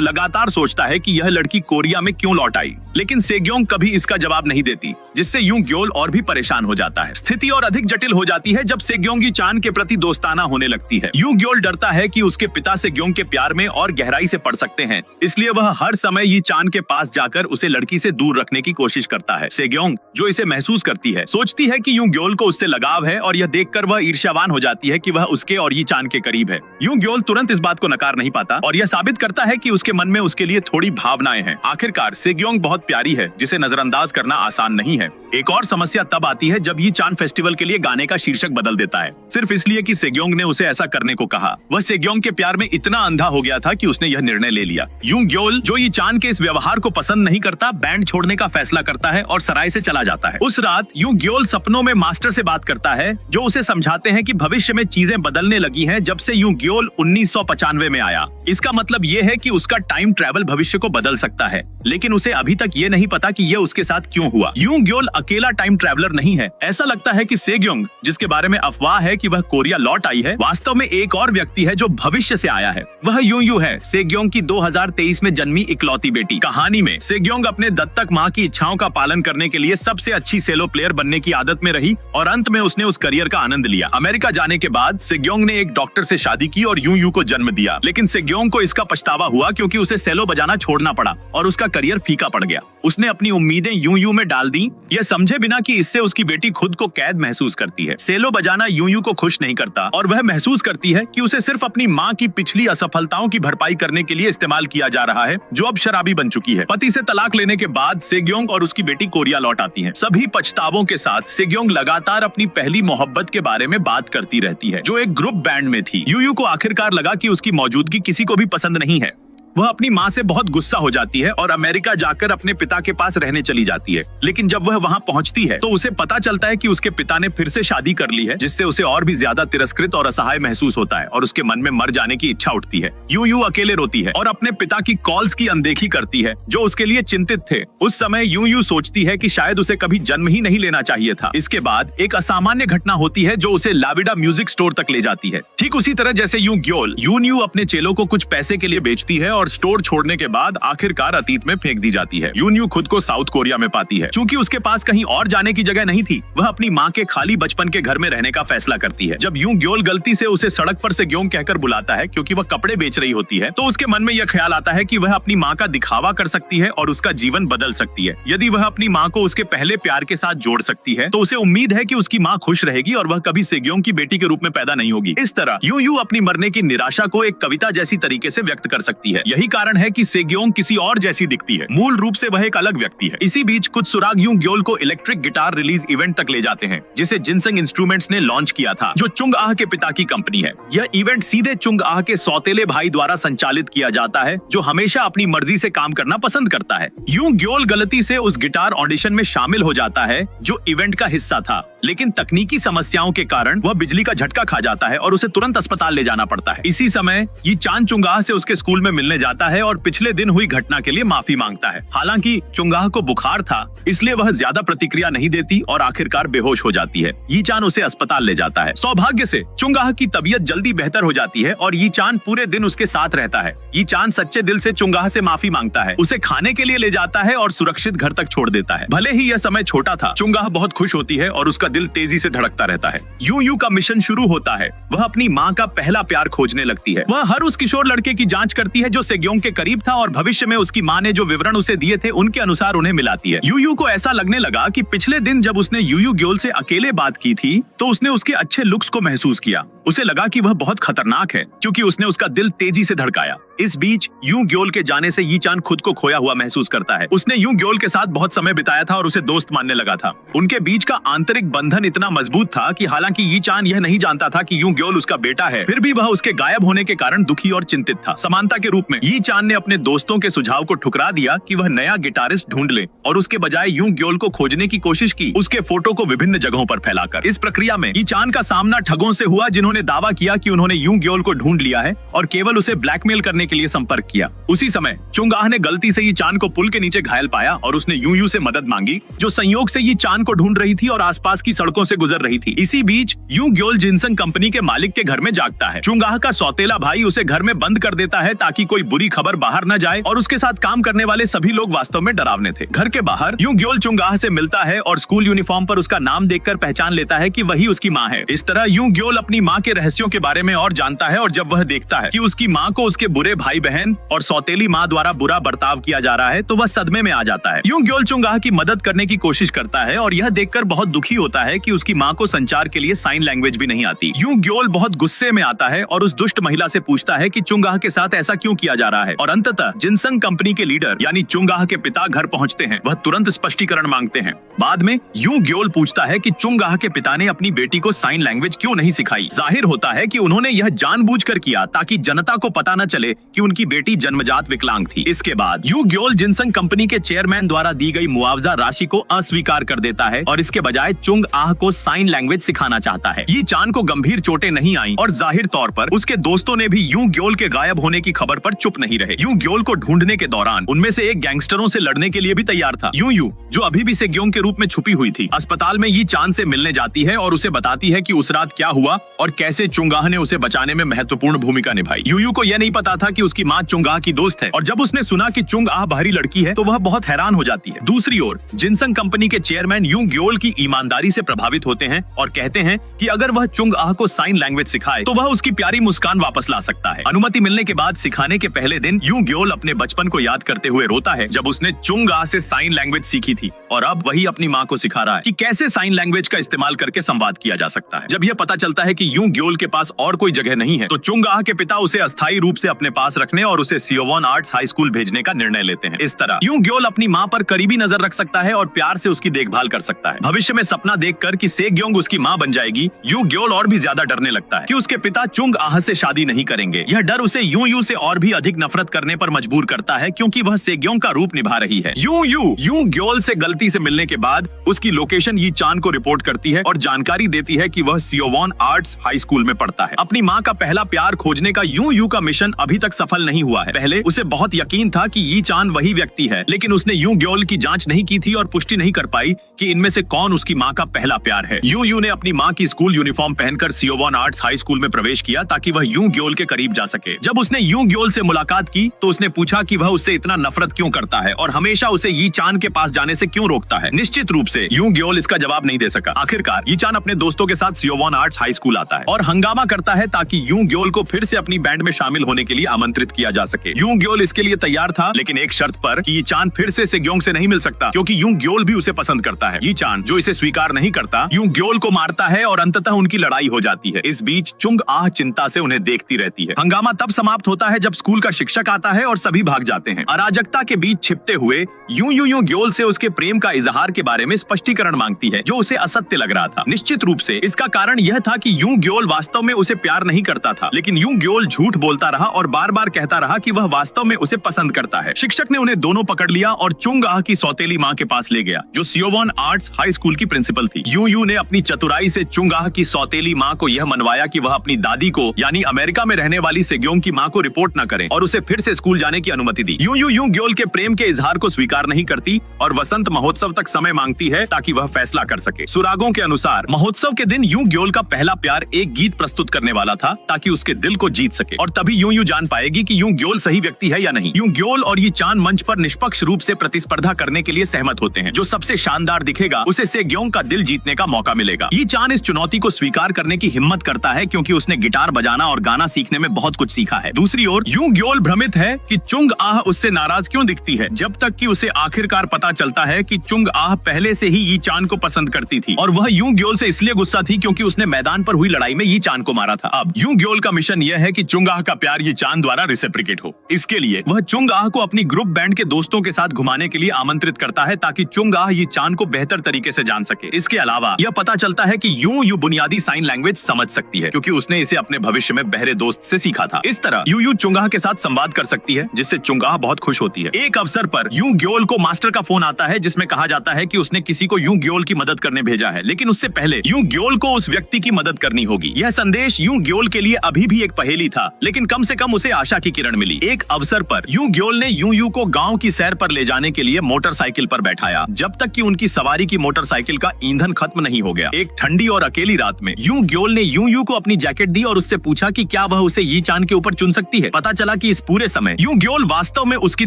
लगातार सोचता है कि यह लड़की कोरिया में क्यों लौट आई, लेकिन सेग्योंग कभी इसका जवाब नहीं देती, जिससे यूं ग्योल और भी परेशान हो जाता है। स्थिति और अधिक जटिल हो जाती है जब सेग्योंग ये चान के प्रति दोस्ताना होने लगती है। यूं ग्योल डरता है कि उसके पिता सेग्योंग के प्यार में और गहराई से पड़ सकते हैं, इसलिए वह हर समय ये चान के पास जाकर उसे लड़की से दूर रखने की कोशिश करता है। सेग्योंग जो इसे महसूस करती है, सोचती है कि यूं ग्योल को उससे लगाव है और यह देखकर वह ईर्ष्यावान हो जाती है कि वह उसके और ये चान के करीब है। यूं ग्योल तुरंत इस बात को नकार नहीं पाता और यह साबित करता है कि उसके मन में उसके लिए थोड़ी भावनाएं हैं। आखिरकार सेग्योंग बहुत प्यारी है जिसे नजरअंदाज करना आसान नहीं है। एक और समस्या तब आती है जब ये चान फेस्टिवल के लिए गाने का शीर्षक बदल देता है, सिर्फ इसलिए कि सेग्योंग ने उसे ऐसा करने को कहा। वह सेग्योंग के प्यार में इतना अंधा हो गया था कि उसने यह निर्णय ले लिया। यूं ग्योल जो ये चान के इस व्यवहार को पसंद नहीं करता, बैंड छोड़ने का फैसला करता है और सराय से चला जाता है। उस रात यूं ग्योल सपनों में मास्टर से बात करता है जो उसे समझाते हैं कि भविष्य में चीजें बदलने लगी हैं जब से यूं ग्योल 1995 में आया। इसका मतलब ये है कि उसका टाइम ट्रैवल भविष्य को बदल सकता है, लेकिन उसे अभी तक ये नहीं पता कि यह उसके साथ क्यों हुआ। यूं ग्योल अकेला टाइम ट्रैवलर नहीं है। ऐसा लगता है कि सेग्योंग, जिसके बारे में अफवाह है कि वह कोरिया लौट आई है, वास्तव में एक और व्यक्ति है जो भविष्य से आया है। वह यूं है, सेग्योंग की 2023 में जन्मी इकलौती बेटी। कहानी में सेग्योंग अपने दत्तक माँ की इच्छाओं का पालन करने के लिए सबसे अच्छी सेलो प्लेयर बनने की आदत में रही और अंत में उसने उस करियर का आनंद लिया। अमेरिका जाने के बाद सेग्योंग ने एक डॉक्टर से शादी की और यूं को जन्म दिया, लेकिन सेग्योंग को इसका पछतावा हुआ क्योंकि उसे सेलो बजाना छोड़ना पड़ा और उसका करियर फीका पड़ गया। उसने अपनी उम्मीदें यूं में डाल दी, यह समझे बिना कि इससे उसकी बेटी खुद को कैद महसूस करती है। सेलो बजाना यूं को खुश नहीं करता और वह महसूस करती है कि उसे सिर्फ अपनी माँ की पिछली असफलताओं की भरपाई करने के लिए इस्तेमाल किया जा रहा है, जो अब शराबी बन चुकी है। पति से तलाक लेने के बाद सेग्योंग और उसकी बेटी कोरिया लौट आती हैं। सभी पछतावों के साथ सेग्योंग लगातार अपनी पहली मोहब्बत के बारे में बात करती रहती है, जो एक ग्रुप बैंड में थी। यूं को आखिरकार लगा कि उसकी मौजूदगी किसी को भी पसंद नहीं है। वह अपनी माँ से बहुत गुस्सा हो जाती है और अमेरिका जाकर अपने पिता के पास रहने चली जाती है, लेकिन जब वह वहाँ पहुँचती है तो उसे पता चलता है कि उसके पिता ने फिर से शादी कर ली है, जिससे उसे और भी ज्यादा तिरस्कृत और असहाय महसूस होता है और उसके मन में मर जाने की इच्छा उठती है। यूं अकेले रोती है और अपने पिता की कॉल्स की अनदेखी करती है जो उसके लिए चिंतित थे। उस समय यूं सोचती है कि शायद उसे कभी जन्म ही नहीं लेना चाहिए था। इसके बाद एक असामान्य घटना होती है जो उसे लाविडा म्यूजिक स्टोर तक ले जाती है। ठीक उसी तरह जैसे यूं ग्योल यूं अपने चेलों को कुछ पैसे के लिए बेचती है और स्टोर छोड़ने के बाद आखिरकार अतीत में फेंक दी जाती है। यूं खुद को साउथ कोरिया में पाती है। चूंकि उसके पास कहीं और जाने की जगह नहीं थी, वह अपनी माँ के खाली बचपन के घर में रहने का फैसला करती है। जब यूं ग्योल गलती से उसे सड़क पर से ग्योंग कहकर बुलाता है क्योंकि वह कपड़े बेच रही होती है, तो उसके मन में यह ख्याल आता है कि वह अपनी माँ का दिखावा कर सकती है और उसका जीवन बदल सकती है। यदि वह अपनी माँ को उसके पहले प्यार के साथ जोड़ सकती है तो उसे उम्मीद है कि उसकी माँ खुश रहेगी और वह कभी सेग्योंग की बेटी के रूप में पैदा नहीं होगी। इस तरह यूं अपनी मरने की निराशा को एक कविता जैसी तरीके से व्यक्त कर सकती है। यही कारण है कि सेग्योंग किसी और जैसी दिखती है। मूल रूप से वह एक अलग व्यक्ति है। इसी बीच कुछ सुराग यूं ग्योल को इलेक्ट्रिक गिटार रिलीज इवेंट तक ले जाते हैं, जिसे जिनसंग इंस्ट्रूमेंट्स ने लॉन्च किया था, जो चुंग आह के पिता की कंपनी है। यह इवेंट सीधे चुंग आह के सौतेले भाई द्वारा संचालित किया जाता है, जो हमेशा अपनी मर्जी से काम करना पसंद करता है। यूं ग्योल गलती से उस गिटार ऑडिशन में शामिल हो जाता है जो इवेंट का हिस्सा था, लेकिन तकनीकी समस्याओं के कारण वह बिजली का झटका खा जाता है और उसे तुरंत अस्पताल ले जाना पड़ता है। इसी समय ये चान चुंगाह से उसके स्कूल में मिलने जाता है और पिछले दिन हुई घटना के लिए माफी मांगता है। हालांकि चुंगाह को बुखार था, इसलिए वह ज्यादा प्रतिक्रिया नहीं देती और आखिरकार बेहोश हो जाती है। यी चान उसे अस्पताल ले जाता है। सौभाग्य से चुंगाह की तबीयत जल्दी बेहतर हो जाती है और यी चान पूरे दिन उसके साथ रहता है। यी चान सच्चे दिल से चुंगाह से माफी मांगता है, उसे खाने के लिए ले जाता है और सुरक्षित घर तक छोड़ देता है। भले ही यह समय छोटा था, चुंगाह बहुत खुश होती है और उसका दिल तेजी से धड़कता रहता है। यूयू का मिशन शुरू होता है। वह अपनी माँ का पहला प्यार खोजने लगती है। वह हर उस किशोर लड़के की जांच करती है जो सेग्योंग के करीब था और भविष्य में उसकी माँ ने जो विवरण उसे दिए थे उनके अनुसार उन्हें मिलाती है। यूयू को ऐसा लगने लगा कि पिछले दिन जब उसने यूयू ग्योल से अकेले बात की थी तो उसने उसके अच्छे लुक्स को महसूस किया। उसे लगा कि वह बहुत खतरनाक है क्योंकि उसने उसका दिल तेजी से धड़काया। इस बीच यू ग्योल के जाने से यी चान खुद को खोया हुआ महसूस करता है। उसने यू ग्योल के साथ बहुत समय बिताया था और उसे दोस्त मानने लगा था। उनके बीच का आंतरिक बंधन इतना मजबूत था कि हालांकि यी चान यह नहीं जानता था कि यू ग्योल उसका बेटा है, फिर भी वह उसके गायब होने के कारण दुखी और चिंतित था। समानता के रूप में यी चान ने अपने दोस्तों के सुझाव को ठुकरा दिया कि वह नया गिटारिस्ट ढूंढ ले और उसके बजाय यू ग्योल को खोजने की कोशिश की, उसके फोटो को विभिन्न जगहों पर फैलाकर। इस प्रक्रिया में यी चान का सामना ठगों से हुआ जिन्होंने दावा किया कि उन्होंने यू ग्योल को ढूंढ लिया है और केवल उसे ब्लैकमेल करने के लिए संपर्क किया। उसी समय चुंगाह ने गलती से यी चान को पुल के नीचे घायल पाया और उसने यूयू से मदद मांगी, जो संयोग से यी चान को ढूंढ रही थी और आसपास की सड़कों से गुजर रही थी। इसी बीच यू ग्योल जिनसंग कंपनी के मालिक के घर में जागता है। चुंगाह का सौतेला भाई उसे घर में बंद कर देता है ताकि कोई बुरी खबर बाहर न जाए और उसके साथ काम करने वाले सभी लोग वास्तव में डरावने थे। घर के बाहर यू ग्योल चुंगाह से मिलता है और स्कूल यूनिफॉर्म पर उसका नाम देखकर पहचान लेता है कि वही उसकी माँ है। इस तरह यू ग्योल अपनी माँ के रहस्यों के बारे में और जानता है और जब वह देखता है कि उसकी माँ को उसके बुरे भाई बहन और सौतेली माँ द्वारा बुरा बर्ताव किया जा रहा है तो वह सदमे में आ जाता है। यू ग्योल चुंगाह की मदद करने की कोशिश करता है और यह देखकर बहुत दुखी होता है कि उसकी माँ को संचार के लिए साइन लैंग्वेज भी नहीं आती। यू ग्योल बहुत गुस्से में आता है और उस दुष्ट महिला से पूछता है कि चुंगाह के साथ ऐसा क्यों किया जा रहा है और अंततः जिनसंग कंपनी के लीडर यानी चुंगाह के पिता घर पहुंचते हैं। वह तुरंत स्पष्टीकरण मांगते हैं। बाद में यू ग्योल पूछता है कि चुंगाह के पिता ने अपनी बेटी को साइन लैंग्वेज क्यों नहीं सिखाई। जाहिर होता है कि उन्होंने यह जानबूझकर किया ताकि जनता को पता न चले कि उनकी बेटी जन्मजात विकलांग थी। इसके बाद यू ग्योल जिनसंग कंपनी के चेयरमैन द्वारा दी गई मुआवजा राशि को अस्वीकार कर देता है और इसके बजाय चुंगाह को साइन लैंग्वेज सिखाना चाहता है। यी चान को गंभीर चोटें नहीं आई और जाहिर तौर पर उसके दोस्तों ने भी यू ग्योल के गायब होने की खबर पर चुप नहीं रहे। यू ग्योल को ढूंढने के दौरान उनमें से एक गैंगस्टरों से लड़ने के लिए भी तैयार था। यू जो अभी भी सेग्योंग के रूप में छुपी हुई थी, अस्पताल में यी चान से मिलने जाती है और उसे बताती है कि उस रात क्या हुआ और कैसे चुंगाह ने उसे बचाने में महत्वपूर्ण भूमिका निभाई। यू को यह नहीं पता था कि उसकी माँ चुंगाह की दोस्त है और जब उसने सुना कि चुंगाह बाहरी लड़की है तो वह बहुत हैरान हो जाती है। दूसरी ओर जिनसंग कंपनी के चेयरमैन यू ग्योल की ईमानदारी से प्रभावित होते हैं और कहते हैं कि अगर वह चुंगाह को साइन लैंग्वेज सिखाए तो वह उसकी प्यारी मुस्कान वापस ला सकता है। अनुमति मिलने के बाद सिखाने के पहले दिन यू ग्योल अपने बचपन को याद करते हुए रोता है जब उसने चुंगाह से साइन लैंग्वेज सीखी थी और अब वही अपनी माँ को सिखा रहा है कि कैसे साइन लैंग्वेज का इस्तेमाल करके संवाद किया जा सकता है। जब यह पता चलता है कि यू ग्योल के पास और कोई जगह नहीं है तो चुंगाह के पिता उसे अस्थायी रूप से अपने पास रखने और उसे सियोवॉन आर्ट्स हाई स्कूल भेजने का निर्णय लेते हैं। इस तरह यू ग्योल अपनी माँ पर करीबी नजर रख सकता है और प्यार से उसकी देखभाल कर सकता है। भविष्य में सपना देखकर कि सेग्योंग उसकी माँ बन जाएगी, यू ग्योल और भी ज्यादा डरने लगता है कि उसके पिता चुंगाह से शादी नहीं करेंगे। यह डर उसे यू से और भी अधिक नफरत करने पर मजबूर करता है क्योंकि वह सेग्योंग का रूप निभा रही है। यू ग्योल से गलती से मिलने के बाद उसकी लोकेशन यी चान को रिपोर्ट करती है और जानकारी देती है कि वह सियोवॉन आर्ट्स हाई स्कूल में पढ़ता है। अपनी माँ का पहला प्यार खोजने का यू का मिशन अभी तक सफल नहीं हुआ है। पहले उसे बहुत यकीन था कि यी चान वही व्यक्ति है, लेकिन उसने यू ग्योल की जांच नहीं की थी और पुष्टि नहीं कर पाई कि इनमें से कौन उसकी माँ का पहला प्यार है। यू ने अपनी माँ की स्कूल यूनिफॉर्म पहनकर सियोवॉन आर्ट्स हाई स्कूल में प्रवेश किया ताकि वह यू ग्योल के करीब जा सके। जब उसने यू ग्योल से मुलाकात की तो उसने पूछा कि वह उससे इतना नफरत क्यों करता है और हमेशा उसे यी चान के पास जाने से क्यों रोकता है। निश्चित रूप से यू ग्योल इसका जवाब नहीं दे सका। आखिरकार यी चान अपने दोस्तों के साथ सियोवॉन आर्ट्स हाई स्कूल आता है और हंगामा करता है ताकि यू ग्योल को फिर से अपनी बैंड में शामिल होने के लिए आमंत्रित किया जा सके। यू ग्योल इसके लिए तैयार था, लेकिन एक शर्त पर कि यी चान फिर से सेग्योंग से नहीं मिल सकता क्योंकि यू ग्योल भी उसे पसंद करता है। यी चान जो इसे स्वीकार नहीं करता यू ग्योल को मारता है और अंततः उनकी लड़ाई हो जाती है। इस बीच चुंगाह चिंता से उन्हें देखती रहती है। हंगामा तब समाप्त होता है जब स्कूल का शिक्षक आता है और सभी भाग जाते हैं। अराजकता के बीच छिपते हुए यू ग्योल से उसके प्रेम का इजहार के बारे में स्पष्टीकरण मांगती है जो उसे असत्य लग रहा था। निश्चित रूप से इसका कारण यह था कि यू ग्योल वास्तव में उसे प्यार नहीं करता था, लेकिन यू ग्योल झूठ बोलता रहा और बार बार बार कहता रहा कि वह वास्तव में उसे पसंद करता है। शिक्षक ने उन्हें दोनों पकड़ लिया और चुंग आह की सौतेली माँ के पास ले गया, जो सियोवॉन आर्ट्स हाई स्कूल की प्रिंसिपल थी। यू ने अपनी चतुराई से चुंग आह की सौतेली माँ को यह मनवाया कि वह अपनी दादी को यानी अमेरिका में रहने वाली सेग्योंग की माँ को रिपोर्ट न करें और उसे फिर से स्कूल जाने की अनुमति दी। यूं ग्योल के प्रेम के इजहार को स्वीकार नहीं करती और वसंत महोत्सव तक समय मांगती है ताकि वह फैसला कर सके। सुरागों के अनुसार महोत्सव के दिन यूं ग्योल का पहला प्यार एक गीत प्रस्तुत करने वाला था ताकि उसके दिल को जीत सके और तभी यूं जान पाएगी कि यूं ग्योल सही व्यक्ति है या नहीं। यूं ग्योल और ये चान मंच पर निष्पक्ष रूप से प्रतिस्पर्धा करने के लिए सहमत होते हैं। जो सबसे शानदार दिखेगा उसे सेग्योंग का दिल जीतने का मौका मिलेगा। ये चान इस चुनौती को स्वीकार करने की हिम्मत करता है क्योंकि उसने गिटार बजाना और गाना सीखने में बहुत कुछ सीखा है। दूसरी ओर यूं ग्योल भ्रमित है कि चुंग आह उससे नाराज क्यों दिखती है, जब तक कि उसे आखिरकार पता चलता है कि चुंग आह पहले से ही यी चान को पसंद करती थी और वह यूं ग्योल से इसलिए गुस्सा थी क्योंकि उसने मैदान पर हुई लड़ाई में यी चान को मारा था। अब यूं ग्योल का मिशन यह है कि चुंग आह का प्यार यी चान द्वारा रिसिप्रिकेट हो। इसके लिए वह चुंग आह को अपनी ग्रुप बैंड के दोस्तों के साथ घुमाने के लिए आमंत्रित करता है ताकि चुंग आह यी चान को बेहतर तरीके से जान सके। इसके अलावा यह पता चलता है कि यूं बुनियादी साइन लैंग्वेज समझ सकती है क्योंकि उसने इसे अपने भविष्य में बहरे दोस्त से सीखा था। इस तरह यूं चुंग आह के साथ संवाद कर सकती है जिससे चुंग आह बहुत खुश होती है। एक अवसर पर यूं ग्योल को मास्टर का फोन आता है जिसमें कहा जाता है कि उसने किसी को यूं ग्योल की मदद करने भेजा है, लेकिन उससे पहले यूं ग्योल को उस व्यक्ति की मदद करनी होगी। यह संदेश यूं ग्योल के लिए अभी भी एक पहेली था, लेकिन कम से कम उसे आशा की किरण मिली। एक अवसर पर यूं ग्योल ने यूं को गांव की सैर पर ले जाने के लिए मोटरसाइकिल पर बैठाया जब तक कि उनकी सवारी की मोटरसाइकिल का ईंधन खत्म नहीं हो गया। एक ठंडी और अकेली रात में यूं ग्योल ने यूं को अपनी जैकेट दी और उससे पूछा कि क्या वह उसे यी चान के ऊपर चुन सकती है। पता चला कि इस पूरे समय यूं ग्योल वास्तव में उसकी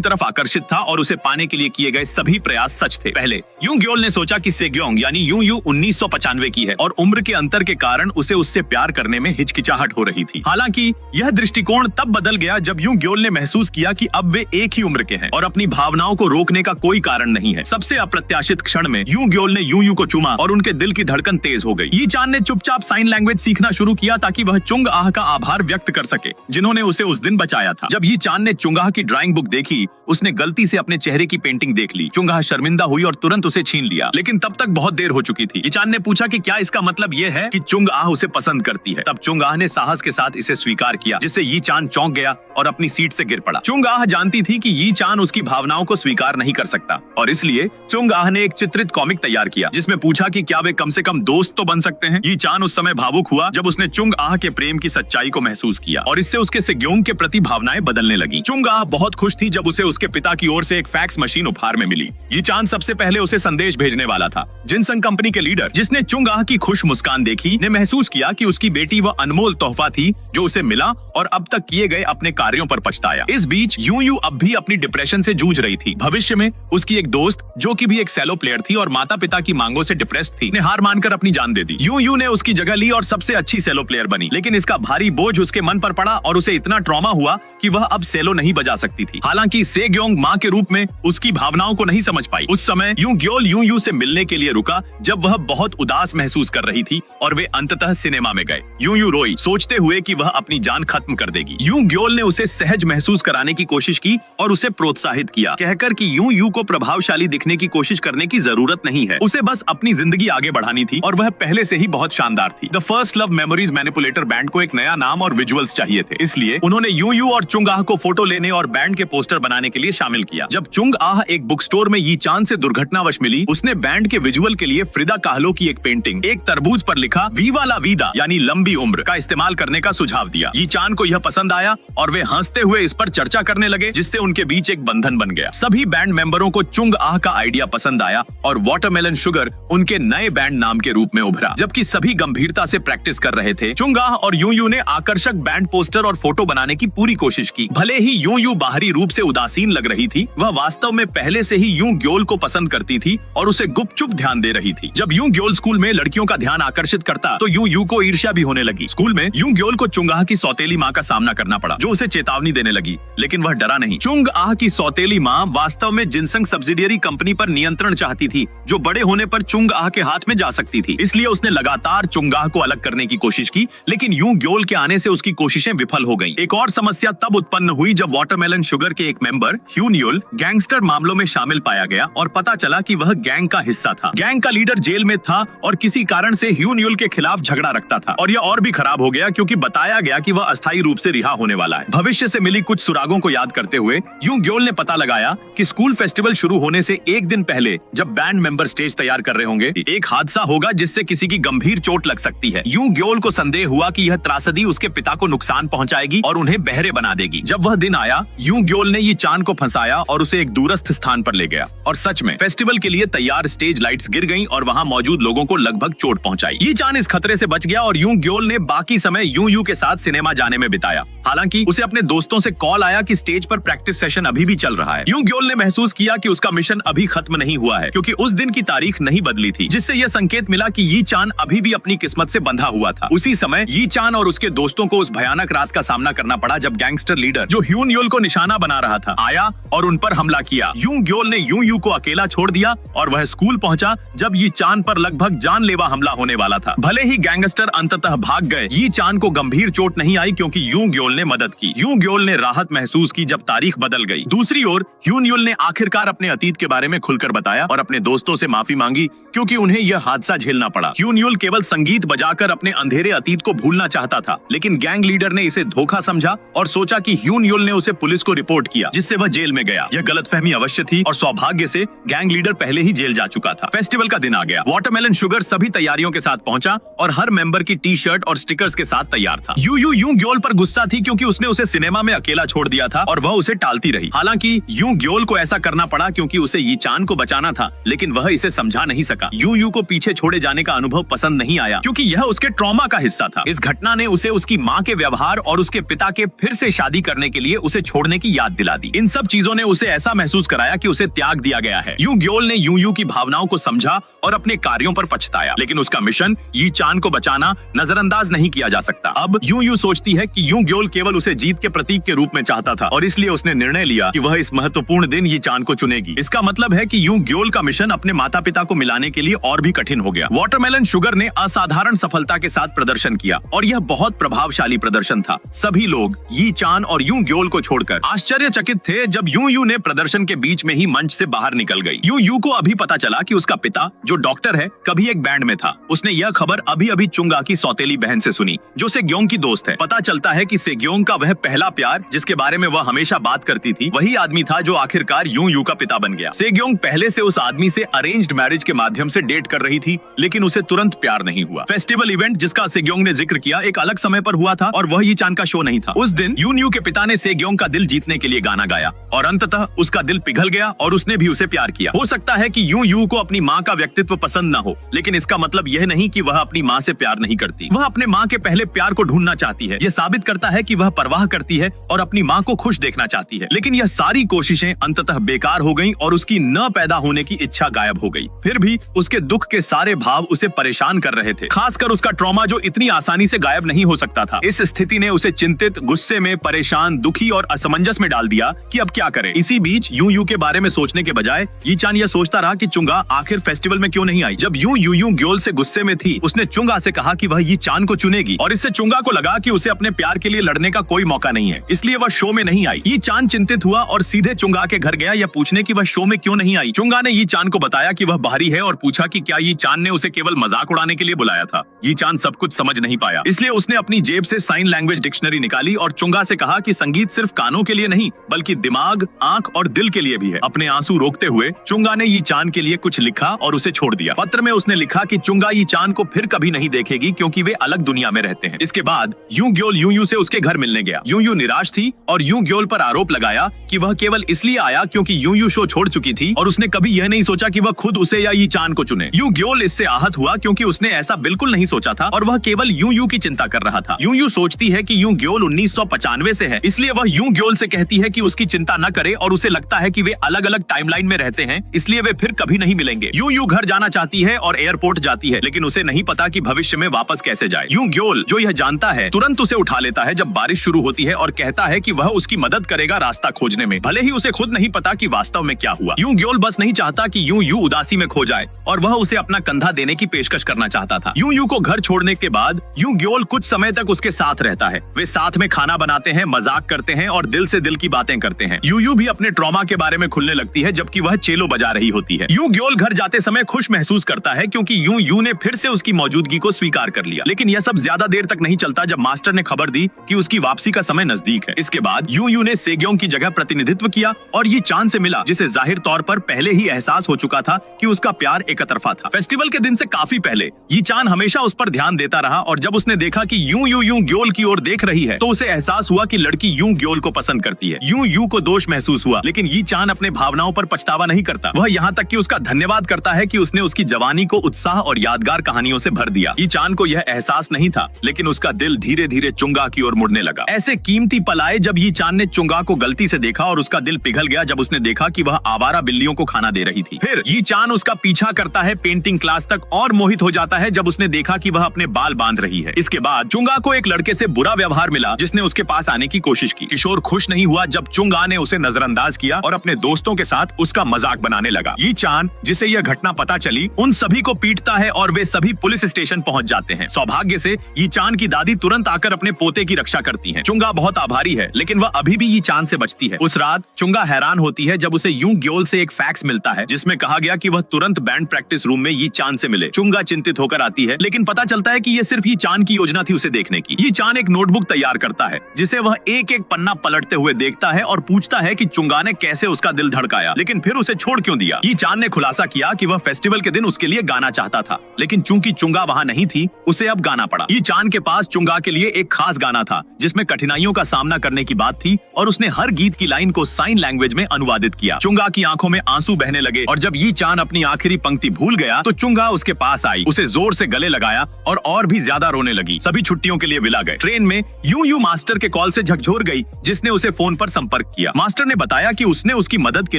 तरफ आकर्षित था और उसे पाने के लिए किए गए सभी प्रयास सच थे। पहले यूं ग्योल ने सोचा कि सेग्योंग यानी यूं 1995 की है और उम्र के अंतर के कारण उसे उससे प्यार करने में हिचकिचाहट हो रही थी। हालांकि यह दृष्टिकोण तब बदल गया जब यूं ग्योल ने महसूस किया कि अब वे एक ही उम्र के हैं और अपनी भावनाओं को रोकने का कोई कारण नहीं है। सबसे अप्रत्याशित क्षण में यूं ग्योल ने यूं को चूमा और उनके दिल की धड़कन तेज हो गई। यी चान ने चुपचाप साइन लैंग्वेज सीखना शुरू किया ताकि वह चुंग आह का आभार व्यक्त कर सके जिन्होंने उसे उस दिन बचाया था। जब यी चान ने चुंग आह की ड्राइंग बुक देखी, उसने गलती से अपने चेहरे की पेंटिंग देख ली। चुंग आह शर्मिंदा हुई और तुरंत उसे छीन लिया, लेकिन तब तक बहुत देर हो चुकी थी। यी चान ने पूछा कि क्या इसका मतलब यह है कि चुंग आह उसे पसंद करती है। तब चुंग आह ने साहस के साथ इसे स्वीकार किया, जिससे यी चान चौंक गया और अपनी सीट से गिर पड़ा। चुंग आह जानती थी कि यी चान उसकी भावनाओं को स्वीकार नहीं कर सकता और इसलिए चुंग आह ने एक चित्रित कॉमिक तैयार किया जिसमें पूछा कि क्या वे कम से कम दोस्त तो बन सकते हैं। यी चान उस समय भावुक हुआ जब उसने चुंग आह के प्रेम की सच्चाई को महसूस किया और इससे उसके सेग्योंग के प्रति भावनाएं बदलने लगी। चुंग आह बहुत खुश थी जब उसे उसके पिता की ओर से एक फैक्स मशीन उपहार में मिली। यी चान सबसे पहले उसे संदेश भेजने वाला था। जिनसंग कंपनी के लीडर, जिसने चुंग आह की खुश मुस्कान देखी, ने महसूस किया कि उसकी बेटी वह अनमोल तोहफा थी जो उसे मिला और अब तक किए गए अपने कार्यों पर पछताया। इस बीच यूं अब भी अपनी डिप्रेशन से जूझ रही थी। भविष्य में उसकी एक दोस्त, जो कि भी एक सेलो प्लेयर थी और माता पिता की मांगों से डिप्रेस्ड थी, ने हार मानकर अपनी जान दे दी। यूं ने उसकी जगह ली और सबसे अच्छी सेलो प्लेयर बनी, लेकिन इसका भारी बोझ उसके मन पर पड़ा और उसे इतना ट्रॉमा हुआ कि वह अब सेलो नहीं बजा सकती थी। हालांकि सेग्योंग मां के रूप में उसकी भावनाओं को नहीं समझ पाई। उस समय यूं ग्योल यूं से मिलने के लिए रुका जब वह बहुत उदास महसूस कर रही थी और वे अंततः सिनेमा में गए। यूं रोई, सोचते हुए कि वह अपनी जान खत्म कर देगी। यूं ग्योल ने उसे सहज महसूस कराने की कोशिश की और उसे प्रोत्साहित किया, कहकर कि यूं को प्रभावशाली दिखने की कोशिश करने की जरूरत नहीं है, उसे बस अपनी जिंदगी आगे बढ़ानी थी और वह पहले से ही बहुत शानदार थी। The first love memories manipulator band को एक नया नाम और विजुअल्स चाहिए थे, इसलिए उन्होंने यूं और चुंग आह को फोटो लेने और बैंड के पोस्टर बनाने के लिए शामिल किया। जब चुंग आह एक बुक स्टोर में यी चान से दुर्घटनावश मिली, उसने बैंड के विजुअल के लिए फ्रिदा काहलो की एक पेंटिंग, एक तरबूज पर लिखा वीवा ला वीदा यानी लंबी उम्र, का इस्तेमाल करने का सुझाव दिया। यी चान को यह पसंद आया और वे हंसते हुए इस पर चर्चा करने लगे, जिससे उनके बीच एक बंधन बन गया। सभी बैंड मेंबरों को चुंग आह का आइडिया पसंद आया और वाटरमेलन शुगर उनके नए बैंड नाम के रूप में उभरा। जबकि सभी गंभीरता से प्रैक्टिस कर रहे थे, चुंग आह और यूं ने आकर्षक बैंड पोस्टर और फोटो बनाने की पूरी कोशिश की। भले ही यूं बाहरी रूप से उदासीन लग रही थी, वह वास्तव में पहले से ही यूं ग्योल को पसंद करती थी और उसे गुपचुप ध्यान दे रही थी। जब यूं ग्योल स्कूल में लड़कियों का ध्यान आकर्षित करता तो यूं को ईर्ष्या भी होने लगी। स्कूल में यूं ग्योल को चुंग आह की सौतेली माँ का सामना करना पड़ा, जो उसे चेतावनी देने लगी, लेकिन वह डरा नहीं। चुंग आह की सौतेली माँ वास्तव में जिनसंग सब्सिडियरी कंपनी पर नियंत्रण चाहती थी, जो बड़े होने पर चुंग आह के हाथ में जा सकती थी। इसलिए उसने लगातार चुंग आह को अलग करने की कोशिश की, लेकिन यूं ग्योल के आने से उसकी कोशिशें विफल हो गईं। एक और समस्या तब उत्पन्न हुई जब वाटरमेलन शुगर के एक मेंबर ह्यूनियोल गैंगस्टर मामलों में शामिल पाया गया और पता चला कि वह गैंग का हिस्सा था। गैंग का लीडर जेल में था और किसी कारण से ह्यूनियोल के खिलाफ झगड़ा रखता था और यह और भी खराब हो गया क्योंकि बताया गया कि वह अस्थायी रूप से रिहा होने वाला वाला है। भविष्य से मिली कुछ सुरागों को याद करते हुए यूं ग्योल ने पता लगाया कि स्कूल फेस्टिवल शुरू होने से एक दिन पहले जब बैंड मेंबर स्टेज तैयार कर रहे होंगे, एक हादसा होगा जिससे किसी की गंभीर चोट लग सकती है। यूं ग्योल को संदेह हुआ कि यह त्रासदी उसके पिता को नुकसान पहुंचाएगी और उन्हें बहरे बना देगी। जब वह दिन आया, यूं ग्योल ने यी चान को फंसाया और उसे एक दूरस्थ स्थान पर ले गया। और सच में फेस्टिवल के लिए तैयार स्टेज लाइट्स गिर गईं और वहां मौजूद लोगों को लगभग चोट पहुंचाई। यी चान इस खतरे से बच गया और यूं ग्योल ने बाकी समय यूं के साथ सिनेमा जाने में बिताया। हालांकि उसे अपने दोस्तों से कॉल आया कि स्टेज पर प्रैक्टिस सेशन अभी भी चल रहा है। यूं ग्योल ने महसूस किया कि उसका मिशन अभी खत्म नहीं हुआ है, क्योंकि उस दिन की तारीख नहीं बदली थी, जिससे यह संकेत मिला कि यी चान अभी भी अपनी किस्मत से बंधा हुआ था। उसी समय यी चान और उसके दोस्तों को उस भयानक रात का सामना करना पड़ा जब गैंगस्टर लीडर जो ह्यून योल को निशाना बना रहा था आया और उन पर हमला किया। यूं ग्योल ने यूं को अकेला छोड़ दिया और वह स्कूल पहुंचा जब यी चान पर लगभग जानलेवा हमला होने वाला था। भले ही गैंगस्टर अंततः भाग गए, यी चान को गंभीर चोट नहीं आई क्योंकि यूं ग्योल ने मदद की। यूं ग्योल ने राहत महसूस की जब तारीख बदल गई। दूसरी ओर ह्यून योल ने आखिरकार अपने अतीत के बारे में खुलकर बताया और अपने दोस्तों से माफी मांगी क्योंकि उन्हें यह हादसा झेलना पड़ा। ह्यून योल केवल संगीत बजाकर अपने अंधेरे अतीत को भूलना चाहता था, लेकिन गैंग लीडर ने इसे धोखा समझा और सोचा कि ह्यून योल ने उसे पुलिस को रिपोर्ट किया, जिससे वह जेल में गया। यह गलतफहमी अवश्य थी और सौभाग्य से गैंग लीडर पहले ही जेल जा चुका था। फेस्टिवल का दिन आ गया। वाटरमेलन शुगर सभी तैयारियों के साथ पहुंचा और हर मेंबर की टी शर्ट और स्टिकर्स के साथ तैयार था। यूं ग्योल पर गुस्सा थी क्योंकि उसने उसे सिनेमा में अकेला छोड़ दिया था और वह उसे टालती रही। हालांकि यूं ग्योल को ऐसा करना पड़ा क्योंकि उसे यी चान को बचाना था, लेकिन वह इसे समझा नहीं सका। यूं को पीछे छोड़े जाने का अनुभव पसंद नहीं आया क्योंकि यह उसके ट्रॉमा का हिस्सा था। इस घटना ने उसे उसकी माँ के व्यवहार और उसके पिता के फिर से शादी करने के लिए उसे छोड़ने की याद दिला दी। इन सब चीजों ने उसे ऐसा महसूस कराया कि उसे त्याग दिया गया है। यूं ग्योल ने यूं की भावनाओं को समझा और अपने कार्यों पर पछताया, लेकिन उसका मिशन यी चान को बचाना नजरअंदाज नहीं किया जा सकता। अब यूं सोचती है कि यूं ग्योल केवल उसे जीत के प्रतीक के रूप में चाहता था और इसलिए उसने निर्णय लिया कि वह इस महत्वपूर्ण दिन यी चान को चुनेगी। इसका मतलब है कि यूं ग्योल का मिशन अपने माता पिता को मिलाने के लिए और भी कठिन हो गया। वाटरमेलन शुगर ने असाधारण सफलता के साथ प्रदर्शन किया और यह बहुत प्रभावशाली प्रदर्शन था। सभी लोग यी चान और यूं ग्योल को छोड़कर आश्चर्यचकित थे जब यूं ने प्रदर्शन के बीच में ही मंच से बाहर निकल गई। यूं को अभी पता चला कि उसका पिता जो डॉक्टर है कभी एक बैंड में था। उसने यह खबर अभी चुंगा की सौतेली बहन से सुनी जो सेग्योंग की दोस्त है। पता चलता है कि सेग्योंग का वह पहला प्यार जिसके बारे में वह हमेशा बात करती थी वही आदमी था जो आखिरकार यूं का पिता बन गया। सेग्योंग पहले से उस आदमी से अरेंज्ड मैरिज के माध्यम से डेट कर रही थी, लेकिन उसे तुरंत प्यार नहीं हुआ। फेस्टिवल इवेंट जिसका सेग्योंग ने जिक्र किया एक अलग समय पर हुआ था और वह यी चान का शो नहीं था। उस दिन यूं के पिता ने सेग्योंग का दिल जीतने के लिए गाना गाया और अंततः उसका दिल पिघल गया और उसने भी उसे प्यार किया। हो सकता है कि यूं को अपनी माँ का व्यक्तित्व पसंद न हो, लेकिन इसका मतलब यह नहीं कि वह अपनी माँ से प्यार नहीं करती। वह अपने माँ के पहले प्यार को ढूंढना चाहती है। यह साबित करता है कि वह परवाह करती है और अपनी माँ को खुश देखना चाहती है। लेकिन यह सारी कोशिशें अंततः बेकार हो गईं और उसकी न पैदा होने की इच्छा गायब हो गई। फिर भी उसके दुख के सारे भाव उसे परेशान कर रहे थे, खासकर उसका ट्रॉमा जो इतनी आसानी से गायब नहीं हो सकता था। इस स्थिति ने उसे चिंतित, गुस्से में, परेशान, दुखी और असमंजस में डाल दिया कि अब क्या करे। इसी बीच यूं के बारे में सोचने के बजाय यी चान यह सोचता रहा कि चुंगा आखिर फेस्टिवल में क्यों नहीं आई। जब यूं ग्योल से गुस्से में थी, उसने चुंगा से कहा कि वह यी चान को चुनेगी और इससे चुंगा को लगा कि उसे अपने प्यार के लिए लड़ने का कोई मौका नहीं है, इसलिए वह शो में नहीं आई। यी चान चिंतित हुआ और सीधे चुंगा के घर गया यह पूछने कि वह शो में क्यों नहीं आई। चुंगा ने यी चान को बताया कि वह बाहरी है और पूछा कि क्या यी चान ने उसे केवल मजाक उड़ाने के लिए बुलाया था। यी चान सब कुछ समझ नहीं पाया, इसलिए उसने अपनी जेब से साइन लैंग्वेज डिक्शनरी निकाली और चुंगा से कहा कि संगीत सिर्फ कानों के लिए नहीं बल्कि दिमाग, आंख और दिल के लिए भी है। अपने आंसू रोकते हुए चुंगा ने यी चान के लिए कुछ लिखा और उसे छोड़ दिया। पत्र में उसने लिखा कि चुंगा यी चान को फिर कभी नहीं देखेगी क्योंकि वे अलग दुनिया में रहते हैं। इसके बाद यूं ग्योल यूं से उसके घर मिलने गया। यूं निराश थी और यूं ग्योल पर आरोप लगाया कि वह केवल इसलिए आया क्योंकि यूं शो छोड़ चुकी थी और उसने कभी यह नहीं सोचा कि वह खुद उसे या यी चान को चुने। यूं ग्योल इससे आहत हुआ क्योंकि उसने ऐसा बिल्कुल नहीं सोचा था और वह केवल यूं की चिंता कर रहा था। यूं सोचती है कि यूं ग्योल 1995 से है, इसलिए वह यूं ग्योल से कहती है कि उसकी चिंता न करे और उसे लगता है कि वे अलग अलग टाइमलाइन में रहते हैं, इसलिए वे फिर कभी नहीं मिलेंगे। यूं घर जाना चाहती है और एयरपोर्ट जाती है, लेकिन उसे नहीं पता कि भविष्य में वापस कैसे जाए। यूं ग्योल जो यह जानता है तुरंत उसे उठा लेता है जब बारिश शुरू होती है और कहता है कि वह उसकी मदद करेगा रास्ता खोजने में, भले ही उसे खुद नहीं पता कि वास्तव में क्या हुआ। यूं ग्योल बस नहीं चाहता कि यूं उदासी में खो जाए और वह उसे अपना कंधा देने की पेशकश करना चाहता था। यूं को घर छोड़ने के बाद यूं ग्योल कुछ समय तक उसके साथ रहता है। वे साथ में खाना बनाते हैं, मजाक करते हैं और दिल से दिल की बातें करते हैं। यूं भी अपने ट्रॉमा के बारे में खुलने लगती है जबकि वह चेलो बजा रही होती है। यूं ग्योल घर जाते समय खुश महसूस करता है क्योंकि यूं ने फिर से उसकी मौजूदगी को स्वीकार कर लिया। लेकिन यह सब ज्यादा देर तक नहीं चलता जब मास्टर ने खबर दी कि उसकी वापसी वापसी का समय नजदीक है। इसके बाद यू ने सेग्योंग की जगह प्रतिनिधित्व किया और ये चान से मिला, जिसे जाहिर तौर पर पहले ही एहसास हो चुका था कि उसका प्यार एकतरफा था। फेस्टिवल के दिन से काफी पहले ये चान हमेशा उस पर ध्यान देता रहा और जब उसने देखा कि यू ग्योल की ओर देख रही है तो उसे एहसास हुआ कि लड़की यू ग्योल को पसंद करती है। यू को दोष महसूस हुआ, लेकिन ये चान अपने भावनाओं पर पछतावा नहीं करता। वह यहाँ तक कि उसका धन्यवाद करता है कि उसने उसकी जवानी को उत्साह और यादगार कहानियों से भर दिया। ये चान को यह एहसास नहीं था, लेकिन उसका दिल धीरे धीरे चुंगा की ओर मुड़ने लगा। ऐसे कीमती पल आए जब ये चान ने चुंगा को गलती से देखा और उसका दिल पिघल गया जब उसने देखा कि वह आवारा बिल्लियों को खाना दे रही थी। फिर ये चान उसका पीछा करता है पेंटिंग क्लास तक और मोहित हो जाता है जब उसने देखा कि वह अपने बाल बांध रही है। इसके बाद चुंगा को एक लड़के से बुरा व्यवहार मिला जिसने उसके पास आने की कोशिश की। किशोर खुश नहीं हुआ जब चुंगा ने उसे नजरअंदाज किया और अपने दोस्तों के साथ उसका मजाक बनाने लगा। ये चान, जिसे यह घटना पता चली, उन सभी को पीटता है और वे सभी पुलिस स्टेशन पहुंच जाते हैं। सौभाग्य से ये चान की दादी तुरंत आकर अपने पोते की रक्षा करती हैं। चुंगा बहुत आभारी है, लेकिन वह अभी भी ये चान से बचती है। उस रात चुंगा हैरान होती है जब उसे यू ग्योल से एक फैक्स मिलता है जिसमें कहा गया कि वह तुरंत बैंड प्रैक्टिस रूम में ये चान से मिले। चुंगा चिंतित होकर आती है, लेकिन पता चलता है कि ये सिर्फ ये चान की योजना थी उसे देखने की। ये चान एक नोटबुक तैयार करता है जिसे वह एक एक पन्ना पलटते हुए देखता है और पूछता है कि चुंगा ने कैसे उसका दिल धड़काया, लेकिन फिर उसे छोड़ क्यों दिया। ये चान ने खुलासा किया कि वह फेस्टिवल के दिन उसके लिए गाना चाहता था, लेकिन चूंकि चुंगा वहां नहीं थी उसे अब गाना पड़ा। ये चान के पास चुंगा के लिए एक खास गाना था जिसमें कठिनाइयों का सामना करने की बात थी और उसने हर गीत की लाइन को साइन लैंग्वेज में अनुवादित किया। चुंगा की आंखों में आंसू बहने लगे और जब ये चान अपनी आखिरी पंक्ति भूल गया तो चुंगा उसके पास आई, उसे जोर से गले लगाया और भी ज्यादा रोने लगी। सभी छुट्टियों के लिए विला गए। ट्रेन में यू मास्टर के कॉल से झकझोर गई जिसने उसे फोन पर संपर्क किया। मास्टर ने बताया कि उसने उसकी मदद के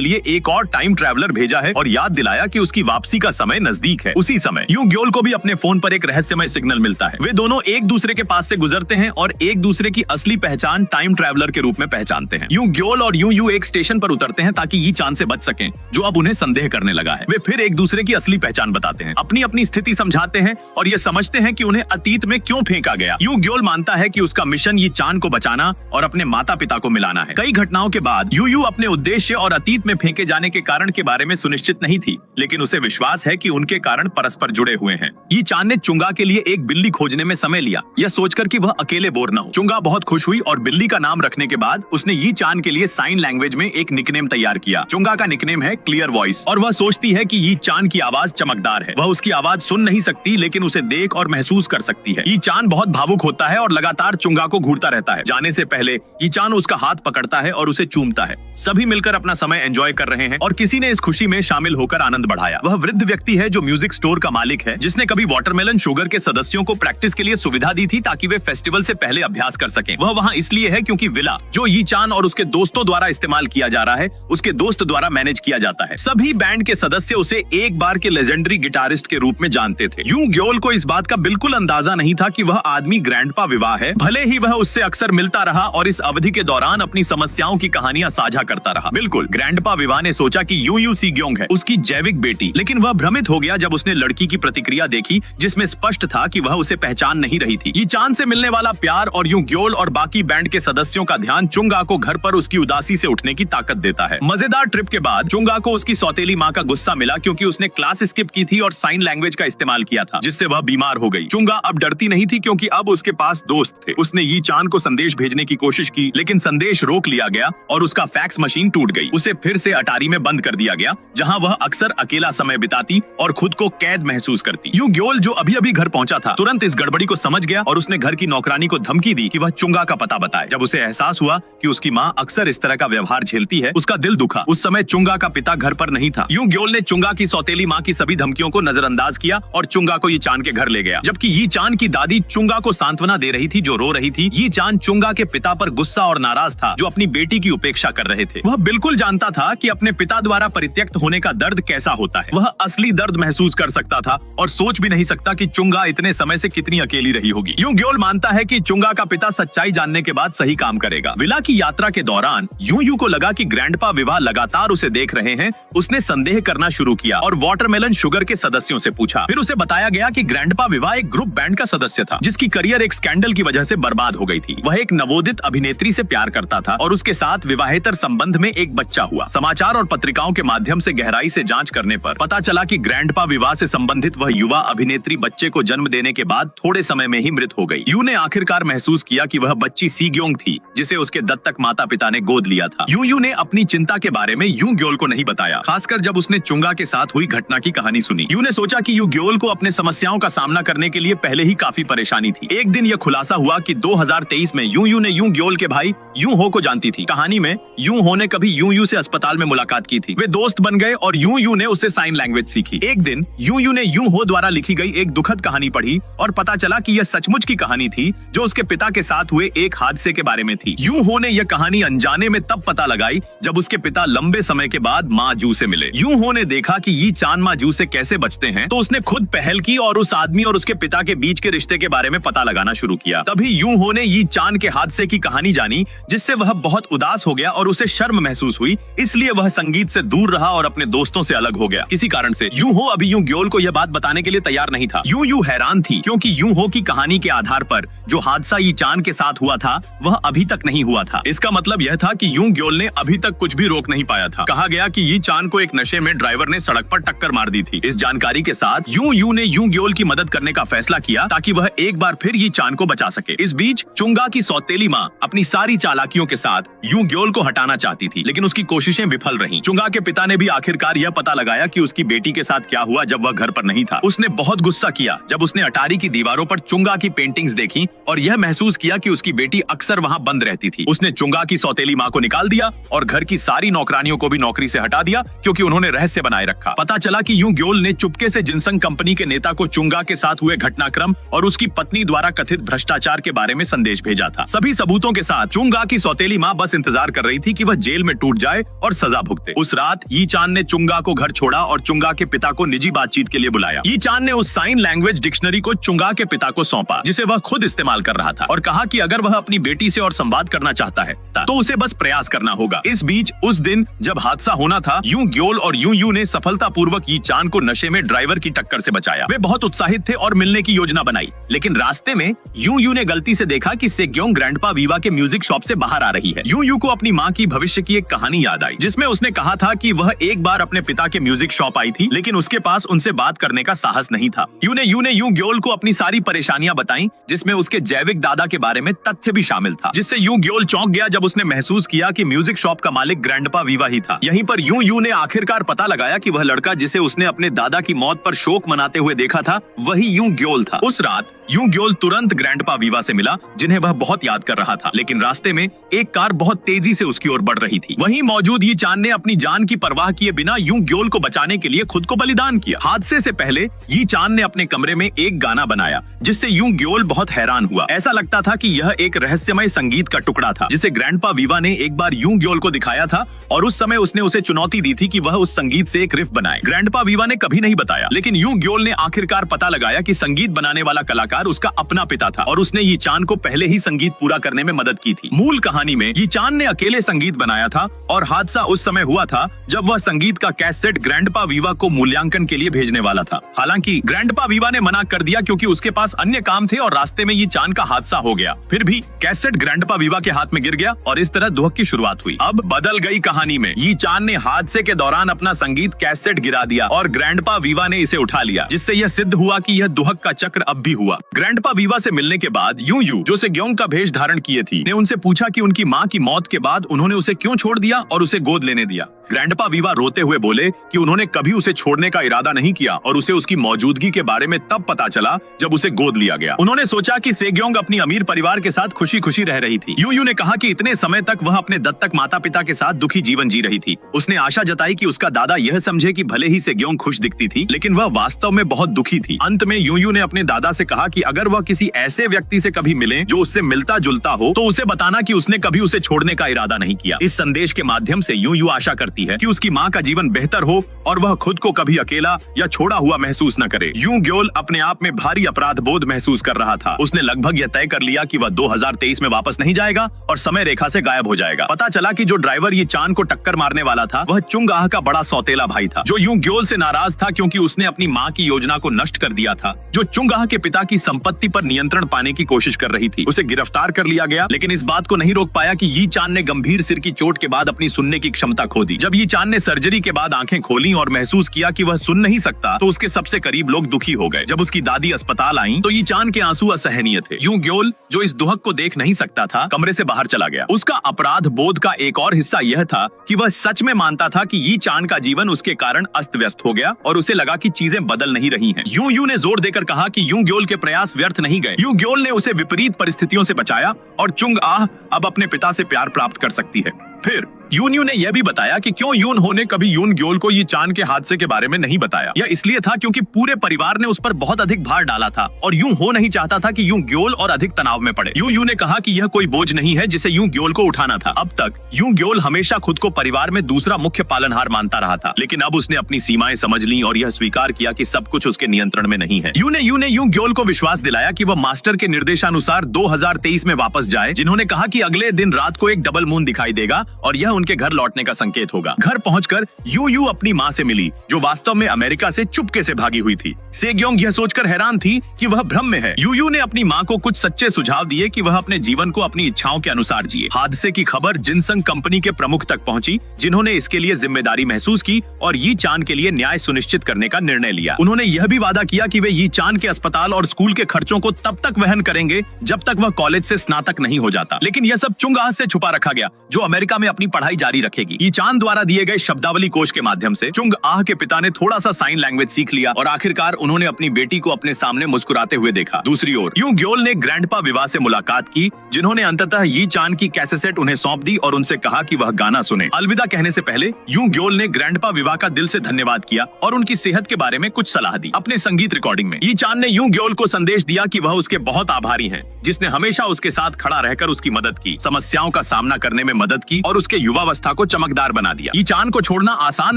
लिए एक और टाइम ट्रैवलर भेजा है और याद दिलाया कि उसकी वापसी का समय नजदीक है। उसी समय यू ग्योल को भी अपने फोन पर एक रहस्यमय सिग्नल मिलता है। वे दोनों एक दूसरे के पास से गुजरते हैं और एक दूसरे की असली पहचान टाइम ट्रैवलर के रूप में पहचानते हैं। यू ग्योल और यू एक स्टेशन पर उतरते हैं ताकि ये चान से बच सकें, जो अब उन्हें संदेह करने लगा है। वे फिर एक दूसरे की असली पहचान बताते हैं, अपनी अपनी स्थिति समझाते हैं और ये समझते हैं कि उन्हें अतीत में क्यों फेंका गया। यू ग्योल मानता है कि उसका मिशन ये चान को बचाना और अपने माता पिता को मिलाना है। कई घटनाओं के बाद यू अपने उद्देश्य और अतीत में फेंके जाने के कारण के बारे में सुनिश्चित नहीं थी, लेकिन उसे विश्वास है कि उनके कारण परस्पर जुड़े हुए हैं। ये चान ने चुंगा के लिए एक बिल्ली खोजने में समय लिया, यह सोचकर कि वह अकेले बोर न हो। चुंगा बहुत खुश हुई और बिल्ली का नाम रखने के बाद उसने ये चान के लिए साइन लैंग्वेज में एक निकनेम तैयार किया। चुंगा का निकनेम है क्लियर वॉइस और वह सोचती है कि ये चान की आवाज चमकदार है। वह उसकी आवाज सुन नहीं सकती, लेकिन उसे देख और महसूस कर सकती है। ये चान बहुत भावुक होता है और लगातार चुंगा को घूरता रहता है। जाने से पहले ये चान उसका हाथ पकड़ता है और उसे चूमता है। सभी मिलकर अपना समय एंजॉय कर रहे हैं और किसी ने इस खुशी में शामिल होकर आनंद बढ़ाया। वह वृद्ध व्यक्ति है जो म्यूजिक स्टोर का मालिक है, जिसने कभी वाटरमेलन शुगर के सदस्यों को प्रैक्टिस के लिए सुविधा दी थी ताकि वे फेस्टिवल से पहले अभ्यास कर सकें। वह वहां इसलिए है क्योंकि विला, जो ये चान और उसके दोस्तों द्वारा इस्तेमाल किया जा रहा है, उसके दोस्त द्वारा मैनेज किया जाता है। सभी बैंड के सदस्य उसे एक बार के लेजेंडरी गिटारिस्ट के रूप में जानते थे। यू ग्योल को इस बात का बिल्कुल अंदाजा नहीं था कि वह आदमी ग्रैंडपा विवाह है। भले ही वह उससे अक्सर मिलता रहा और इस अवधि के दौरान अपनी समस्याओं की कहानियां साझा करता रहा। बिल्कुल, ग्रैंडपा विवाह ने सोचा कि यू सीग्योंग है उसकी जैविक बेटी, लेकिन वह भ्रमित हो गया जब उसने लड़की की प्रतिक्रिया देखी जिसमें स्पष्ट था कि वह उसे पहचान नहीं रही थी। ये चांद से मिलने वाला प्यार और यू ग्योल और बाकी बैंड के सदस्यों का ध्यान चुंगा को घर पर उसकी उदासी से उठने की ताकत देता है। मजेदार ट्रिप के बाद चुंगा को उसकी सौतेली माँ का गुस्सा मिला क्योंकि उसने क्लास स्किप की थी और साइन लैंग्वेज का इस्तेमाल किया था, जिससे वह बीमार हो गई। चुंगा अब डरती नहीं थी क्योंकि अब उसके पास दोस्त थे। उसने ये चांद को संदेश भेजने की कोशिश की, लेकिन संदेश रोक लिया गया और उसका फैक्स मशीन टूट गई। उसे फिर से अटारी में बंद कर दिया गया, जहां वह अक्सर अकेला समय बिताती और खुद को कैद महसूस करती। यू ग्योल, जो अभी अभी घर पहुंचा था, तुरंत इस गड़बड़ी को समझ गया और उसने घर की नौकरानी को धमकी दी कि वह चुंगा का पता बताए। जब उसे एहसास हुआ कि उसकी माँ अक्सर इस तरह का व्यवहार झेलती है, उसका दिल दुखा। उस समय चुंगा का पिता घर पर नहीं था। यू ग्योल ने चुंगा की सौतेली माँ की सभी धमकियों को नजरअंदाज किया और चुंगा को ये चांद के घर ले गया, जबकि ये चांद की दादी चुंगा को सांत्वना दे रही थी जो रो रही थी। ये चांद चुंगा के पिता पर गुस्सा और नाराज था जो अपनी बेटी की उपेक्षा कर रहे थे। वह बिल्कुल जानता था कि अपने पिता द्वारा परित्यक्त होने का दर्द कैसा होता है। वह असली दर्द महसूस कर सकता था और सोच भी नहीं सकता कि चुंगा इतने समय से कितनी अकेली रही होगी। यू ग्योल मानता है कि चुंगा का पिता सच्चाई जानने के बाद सही काम करेगा। विला की यात्रा के दौरान यू को लगा कि ग्रैंडपा विवाह लगातार उसे देख रहे हैं। उसने संदेह करना शुरू किया और वाटरमेलन शुगर के सदस्यों से पूछा। फिर उसे बताया गया कि ग्रैंडपा विवाह एक ग्रुप बैंड का सदस्य था जिसकी करियर एक स्कैंडल की वजह से बर्बाद हो गई थी। वह एक नवोदित अभिनेत्री से प्यार करता था और उसके साथ विवाहेतर संबंध में एक बच्चा हुआ। समाचार और पत्रिकाओं के माध्यम से गहराई से जांच करने पर पता चला कि ग्रैंडपा विवाह से संबंधित वह युवा अभिनेत्री बच्चे को जन्म देने के बाद थोड़े समय में ही मृत हो गई। यू ने आखिरकार महसूस किया कि वह वह बच्ची सी ग्योंग थी जिसे उसके दत्तक माता पिता ने गोद लिया था। यू यू ने अपनी चिंता के बारे में यू ग्योल को नहीं बताया, खासकर जब उसने चुंगा के साथ हुई घटना की कहानी सुनी। यू ने सोचा कि यू ग्योल को अपने समस्याओं का सामना करने के लिए पहले ही काफी परेशानी थी। एक दिन यह खुलासा हुआ कि 2023 में यू ने यू ग्योल के भाई यू हो को जानती थी। कहानी में यू हो ने कभी यू से अस्पताल में मुलाकात की थी। वे दोस्त बन गए और यू ने उससे साइन लैंग्वेज सीखी। एक दिन यू ने यू हो द्वारा लिखी गई एक दुखद कहानी पढ़ी और पता चला कि यह सचमुच की कहानी थी जो उसके पिता के साथ हुए एक हादसे के बारे में थी। यू हो ने यह कहानी अनजाने में तब पता लगाई जब उसके पिता लंबे समय के बाद माँ जू से मिले। यू हो ने देखा कि ये चान माँ जू से कैसे बचते हैं, तो उसने खुद पहल की और उस आदमी और उसके पिता के बीच के रिश्ते के बारे में पता लगाना शुरू किया। तभी यू हो ने ये चान के हादसे की कहानी जानी, जिससे वह बहुत उदास हो गया और उसे शर्म महसूस हुई। इसलिए वह संगीत से दूर रहा और अपने दोस्तों से अलग हो गया। किसी कारण से यू हो अभी यू ग्योल को यह बात बताने के लिए तैयार नहीं था। यू हैरान थी क्योंकि यू हो की कहानी के आधार पर जो हादसा यी चान के साथ हुआ था वह अभी तक नहीं हुआ था। इसका मतलब यह था कि यू ग्योल ने अभी तक कुछ भी रोक नहीं पाया था। कहा गया कि यी चान को एक नशे में ड्राइवर ने सड़क पर टक्कर मार दी थी। इस जानकारी के साथ यू ने यू ग्योल की मदद करने का फैसला किया ताकि वह एक बार फिर यी चान को बचा सके। इस बीच चुंगा की सौतेली माँ अपनी सारी चालाकियों के साथ यू ग्योल को हटाना चाहती थी, लेकिन उसकी कोशिशें विफल रहीं। चुंगा के पिता ने भी आखिरकार यह पता लगाया कि उसकी बेटी के साथ क्या हुआ जब वह घर पर नहीं था। उसने बहुत गुस्सा किया जब उसने अटारी की दीवारों पर चुंगा की पेंटिंग्स देखी और यह महसूस किया कि उसकी बेटी अक्सर वहां बंद रहती थी। उसने चुंगा की सौतेली माँ को निकाल दिया और घर की सारी नौकरानियों को भी नौकरी से हटा दिया क्योंकि उन्होंने रहस्य बनाए रखा। पता चला कि यू ग्योल ने चुपके से जिनसंग कंपनी के नेता को चुंगा के साथ हुए घटनाक्रम और उसकी पत्नी द्वारा कथित भ्रष्टाचार के बारे में संदेश भेजा था। सभी सबूतों के साथ चुंगा की सौतेली माँ बस इंतजार कर रही थी कि वह जेल में टूट जाए और सजा भुगते। उस रात यी चान ने चुंगा को घर छोड़ा और चुंगा के पिता को निजी बातचीत के लिए बुलाया। यी चान ने उस साइन लैंग्वेज डिक्शनरी को चुंगा के पिता को सौंपा जिसे वह खुद इस्तेमाल कर रहा था और कहा कि अगर वह अपनी बेटी से और संवाद करना चाहता है तो उसे बस प्रयास करना होगा। इस बीच उस दिन जब हादसा होना था, यू ग्योल और यू ने सफलतापूर्वक यी चान को नशे में ड्राइवर की टक्कर से बचाया। वे बहुत उत्साहित थे और मिलने की योजना बनाई, लेकिन रास्ते में यू ने गलती से देखा कि सेग्योंग ग्रैंडपा वीवा के म्यूजिक शॉप से बाहर आ रही है। यू को अपनी माँ की भविष्य की एक कहानी याद आई जिसमें उसने कहा था कि वह एक बार अपने पिता के म्यूजिक शॉप आई थी, लेकिन उसके पास उनसे बात करने का साहस नहीं था। यू ने यू ग्योल को अपनी सारी परेशानियां बताई, जिसमें उसके जैविक दादा के बारे में तथ्य भी शामिल था, जिससे यू ग्योल चौंक गया जब उसने महसूस किया कि म्यूजिक शॉप का मालिक ग्रैंडपा वीवा ही था। यहीं पर यू ने आखिरकार पता लगाया कि वह लड़का जिसे उसने अपने दादा की मौत पर शोक मनाते हुए देखा था वही यू ग्योल था। उस रात यू ग्योल तुरंत ग्रैंडपा वीवा से मिला जिन्हें वह बहुत याद कर रहा था, लेकिन रास्ते में एक कार बहुत तेजी से उसकी ओर बढ़ रही थी। वहीं मौजूद यी चान ने अपनी जान की परवाह किए बिना यू ग्योल को बचाने के लिए खुद को बलिदान किया। हादसे से पहले यी चान ने अपने कमरे में एक गाना बनाया जिससे यू ग्योल बहुत हैरान हुआ। ऐसा लगता था कि यह एक रहस्यमय संगीत का टुकड़ा था जिसे ग्रैंडपा वीवा ने एक बार यू ग्योल को दिखाया था और उस समय उसने उसे चुनौती दी थी कि वह उस संगीत से एक रिफ बनाए। ग्रैंडपा वीवा ने कभी नहीं बताया, लेकिन यू ग्योल ने आखिरकार पता लगाया कि संगीत बनाने वाला कलाकार उसका अपना पिता था और उसने यी चान को पहले ही संगीत पूरा करने में मदद की थी। मूल कहानी में यी चान ने अकेले संगीत बनाया था और हादसा उस समय हुआ था जब वह संगीत का कैसेट ग्रैंडपा वीवा को मूल्यांकन के लिए भेजने वाला था। हालांकि ग्रैंडपा वीवा ने मना कर दिया क्योंकि उसके पास अन्य काम थे और रास्ते में यी चान का हादसा हो गया। फिर भी कैसेट ग्रैंडपा वीवा के हाथ में गिर गया और इस तरह दुहक की शुरुआत हुई। अब बदल गई कहानी में यी चान ने हादसे के दौरान अपना संगीत कैसेट गिरा दिया और ग्रैंडपा वीवा ने इसे उठा लिया, जिससे यह सिद्ध हुआ कि यह दुहक का चक्र अब भी हुआ। ग्रैंडपा वीवा से मिलने के बाद यू जो सेग्योंग का भेष धारण किए थी ने उनसे पूछा कि उनकी माँ की मौत के बाद उन्होंने उसे क्यों छोड़ दिया और उसे गोद लेने दिया। ग्रैंडपा वीवा रोते हुए बोले कि उन्होंने कभी उसे छोड़ने का इरादा नहीं किया और उसे उसकी मौजूदगी के बारे में तब पता चला जब उसे गोद लिया गया। उन्होंने सोचा कि सेग्योंग अपनी अमीर परिवार के साथ खुशी खुशी रह रही थी। यू ने कहा कि इतने समय तक वह अपने दत्तक माता पिता के साथ दुखी जीवन जी रही थी। उसने आशा जताई कि उसका दादा यह समझे कि भले ही सेग्योंग खुश दिखती थी, लेकिन वह वास्तव में बहुत दुखी थी। अंत में यू ने अपने दादा से कहा कि अगर वह किसी ऐसे व्यक्ति से कभी मिले जो उससे मिलता जुलता हो तो उसे बताना कि उसने कभी उसे छोड़ने का इरादा नहीं किया। इस संदेश के माध्यम से यू आशा करती है कि उसकी माँ का जीवन बेहतर हो और वह खुद को कभी अकेला या छोड़ा हुआ महसूस न करे। यू ग्योल अपने आप में भारी अपराध बोध महसूस कर रहा था। उसने लगभग यह तय कर लिया कि वह 2023 में वापस नहीं जाएगा और समय रेखा से गायब हो जाएगा। पता चला कि जो ड्राइवर ये चान को टक्कर मारने वाला था वह चुंगाह का बड़ा सौतेला भाई था, जो यू ग्योल से नाराज था क्योंकि उसने अपनी माँ की योजना को नष्ट कर दिया था, जो चुंगाह के पिता की संपत्ति पर नियंत्रण पाने की कोशिश कर रही थी। उसे गिरफ्तार कर लिया गया, लेकिन इस बात को नहीं रोक पाया कि यी चान ने गंभीर सिर की चोट के बाद अपनी सुनने की क्षमता खो दी। जब यी चान ने सर्जरी के बाद आंखें खोली और महसूस किया कि वह सुन नहीं सकता तो उसके सबसे करीब लोग दुखी हो गए। जब उसकी दादी अस्पताल आई तो यी चान के आंसू असहनीय थे। यू ग्योल, जो इस दुहक को देख नहीं सकता था, कमरे से बाहर चला गया। उसका अपराध बोध का एक और हिस्सा यह था कि वह सच में मानता था कि यी चान का जीवन उसके कारण अस्त व्यस्त हो गया और उसे लगा कि चीजें बदल नहीं रही हैं। यू ने जोर देकर कहा कि यूं ग्योल के प्रयास व्यर्थ नहीं गए। यू ग्योल ने उसे विपरीत परिस्थितियों से बचाया और चुंग आह अब अपने पिता से प्यार प्राप्त कर सकती है। फिर यून ने यह भी बताया कि क्यों यून हो ने कभी यून ग्योल को यी चान के हादसे के बारे में नहीं बताया। यह इसलिए था क्योंकि पूरे परिवार ने उस पर बहुत अधिक भार डाला था और यूं हो नहीं चाहता था कि यूं ग्योल और अधिक तनाव में पड़े। यू ने कहा कि यह कोई बोझ नहीं है जिसे यूं ग्योल को उठाना था। अब तक यूं ग्योल हमेशा खुद को परिवार में दूसरा मुख्य पालनहार मानता रहा था, लेकिन अब उसने अपनी सीमाएं समझ ली और यह स्वीकार किया कि सब कुछ उसके नियंत्रण में नहीं है। यू ने यूं ग्योल को विश्वास दिलाया कि वह मास्टर के निर्देशानुसार 2023 में वापस जाए, जिन्होंने कहा कि अगले दिन रात को एक डबल मून दिखाई देगा और यह उनके घर लौटने का संकेत होगा। घर पहुंचकर यू अपनी मां से मिली, जो वास्तव में अमेरिका से चुपके से भागी हुई थी। सेग्योंग यह सोचकर हैरान थी कि वह भ्रम में है। यू ने अपनी मां को कुछ सच्चे सुझाव दिए कि वह अपने जीवन को अपनी इच्छाओं के अनुसार जिए। हादसे की खबर जिनसंग कंपनी के प्रमुख तक पहुंची, जिन्होंने इसके लिए जिम्मेदारी महसूस की और यी चान के लिए न्याय सुनिश्चित करने का निर्णय लिया। उन्होंने यह भी वादा किया कि वे यी चान के अस्पताल और स्कूल के खर्चों को तब तक वहन करेंगे जब तक वह कॉलेज से स्नातक नहीं हो जाता। लेकिन यह सब चुंग आह से छुपा रखा गया, जो अमेरिका में अपनी पढ़ाई जारी रखेगी। यी चान द्वारा दिए गए शब्दावली कोश के माध्यम से चुंग आह के पिता ने थोड़ा सा साइन लैंग्वेज सीख लिया और आखिरकार उन्होंने अपनी बेटी को अपने सामने मुस्कुराते हुए देखा। दूसरी ओर यूं ग्योल ने ग्रैंडपा विवा से मुलाकात की, जिन्होंने अंततः यी चान की कैसेट उन्हें सौंप दी और उनसे कहा कि वह गाना सुने। अलविदा कहने से पहले यूं ग्योल ने ग्रैंडपा विवा का दिल से धन्यवाद किया और उनकी सेहत के बारे में कुछ सलाह दी। अपने संगीत रिकॉर्डिंग में यी चान ने यूं ग्योल को संदेश दिया कि वह उसके बहुत आभारी हैं, जिसने हमेशा उसके साथ खड़ा रहकर उसकी मदद की, समस्याओं का सामना करने में मदद की और उसके युवावस्था को चमकदार बना दिया। यी चान को छोड़ना आसान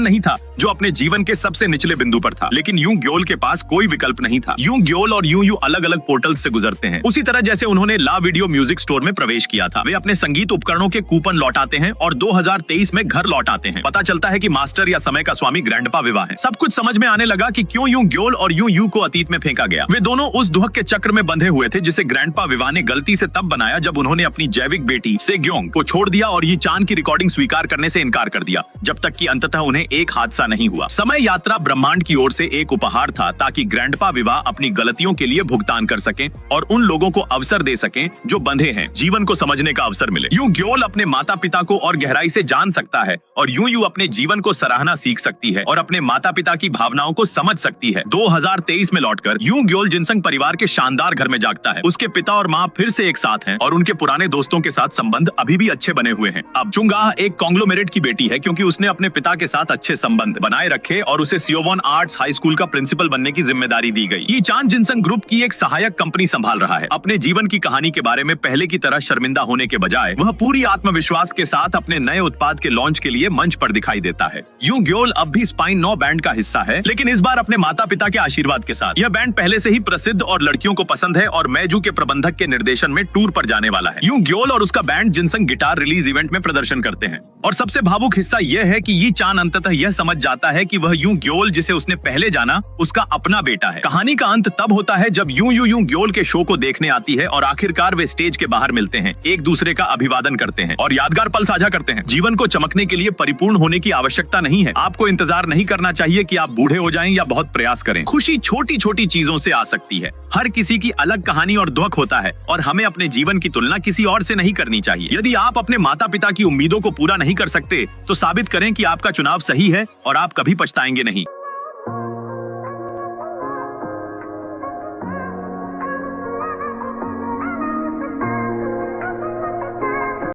नहीं था, जो अपने जीवन के सबसे निचले बिंदु पर था, लेकिन यूं ग्योल के पास कोई विकल्प नहीं था। यूं ग्योल और यूं अलग अलग पोर्टल्स से गुजरते हैं, उसी तरह जैसे उन्होंने ला वीडियो म्यूजिक स्टोर में प्रवेश किया था। वे अपने संगीत उपकरणों के कूपन लौटाते हैं और 2023 में घर लौट आते हैं। पता चलता है कि मास्टर या समय का स्वामी ग्रैंडपा विवा है। सब कुछ समझ में आने लगा कि क्यों यूं ग्योल और यूं को अतीत में फेंका गया। वे दोनों उस दुहक के चक्र में बंधे हुए थे, जिसे ग्रैंडपा विवा ने गलती से तब बनाया जब उन्होंने अपनी जैविक बेटी सेग्योंग को छोड़ दिया और यी चान की रिकॉर्डिंग स्वीकार करने से इनकार कर दिया, जब तक कि अंततः उन्हें एक हादसा नहीं हुआ। समय यात्रा ब्रह्मांड की ओर से एक उपहार था, ताकि ग्रैंडपा विवा अपनी गलतियों के लिए भुगतान कर सकें और उन लोगों को अवसर दे सकें जो बंधे हैं, जीवन को समझने का अवसर मिले। यूं ग्योल अपने माता पिता को और गहराई से जान सकता है और यूं अपने जीवन को सराहना सीख सकती है और अपने माता पिता की भावनाओं को समझ सकती है। 2023 में लौटकर यूं ग्योल जिनसंग परिवार के शानदार घर में जागता है। उसके पिता और माँ फिर से एक साथ हैं और उनके पुराने दोस्तों के साथ संबंध अभी भी अच्छे बने हुए हैं। अब चुंग आह एक कॉन्ग्लोमेरेट की बेटी है, क्योंकि उसने अपने पिता के साथ अच्छे संबंध बनाए रखे और उसे सियोवॉन आर्ट्स हाई स्कूल का प्रिंसिपल बनने की जिम्मेदारी दी गई। यी चान जिनसंग ग्रुप की एक सहायक कंपनी संभाल रहा है। अपने जीवन की कहानी के बारे में पहले की तरह शर्मिंदा होने के बजाय वह पूरी आत्मविश्वास के साथ अपने नए उत्पाद के लॉन्च के लिए मंच पर दिखाई देता है। यूं ग्योल अब भी स्पाइन 9 बैंड का हिस्सा है, लेकिन इस बार अपने माता पिता के आशीर्वाद के साथ। यह बैंड पहले से ही प्रसिद्ध और लड़कियों को पसंद है और मैजू के प्रबंधक के निर्देशन में टूर पर जाने वाला है। यूं ग्योल और उसका बैंड जिनसंग गिटार रिलीज इवेंट में प्रदर्शन करते हैं और सबसे भावुक हिस्सा यह है कि यी चान अंततः यह समझ जाता है कि वह यूं ग्योल जिसे उसने पहले जाना उसका अपना बेटा है। कहानी का अंत तब होता है जब यूं ग्योल के शो को देखने आती है और आखिरकार वे स्टेज के बाहर मिलते हैं, एक दूसरे का अभिवादन करते हैं और यादगार पल साझा करते हैं। जीवन को चमकने के लिए परिपूर्ण होने की आवश्यकता नहीं है। आपको इंतजार नहीं करना चाहिए कि आप बूढ़े हो जाएं या बहुत प्रयास करें। खुशी छोटी छोटी चीजों से आ सकती है। हर किसी की अलग कहानी और दुख होता है और हमें अपने जीवन की तुलना किसी और से नहीं करनी चाहिए। यदि आप अपने माता पिता की उम्मीदों को पूरा नहीं कर सकते, तो साबित करें कि आपका चुनाव सही है और आप कभी पछताएंगे नहीं।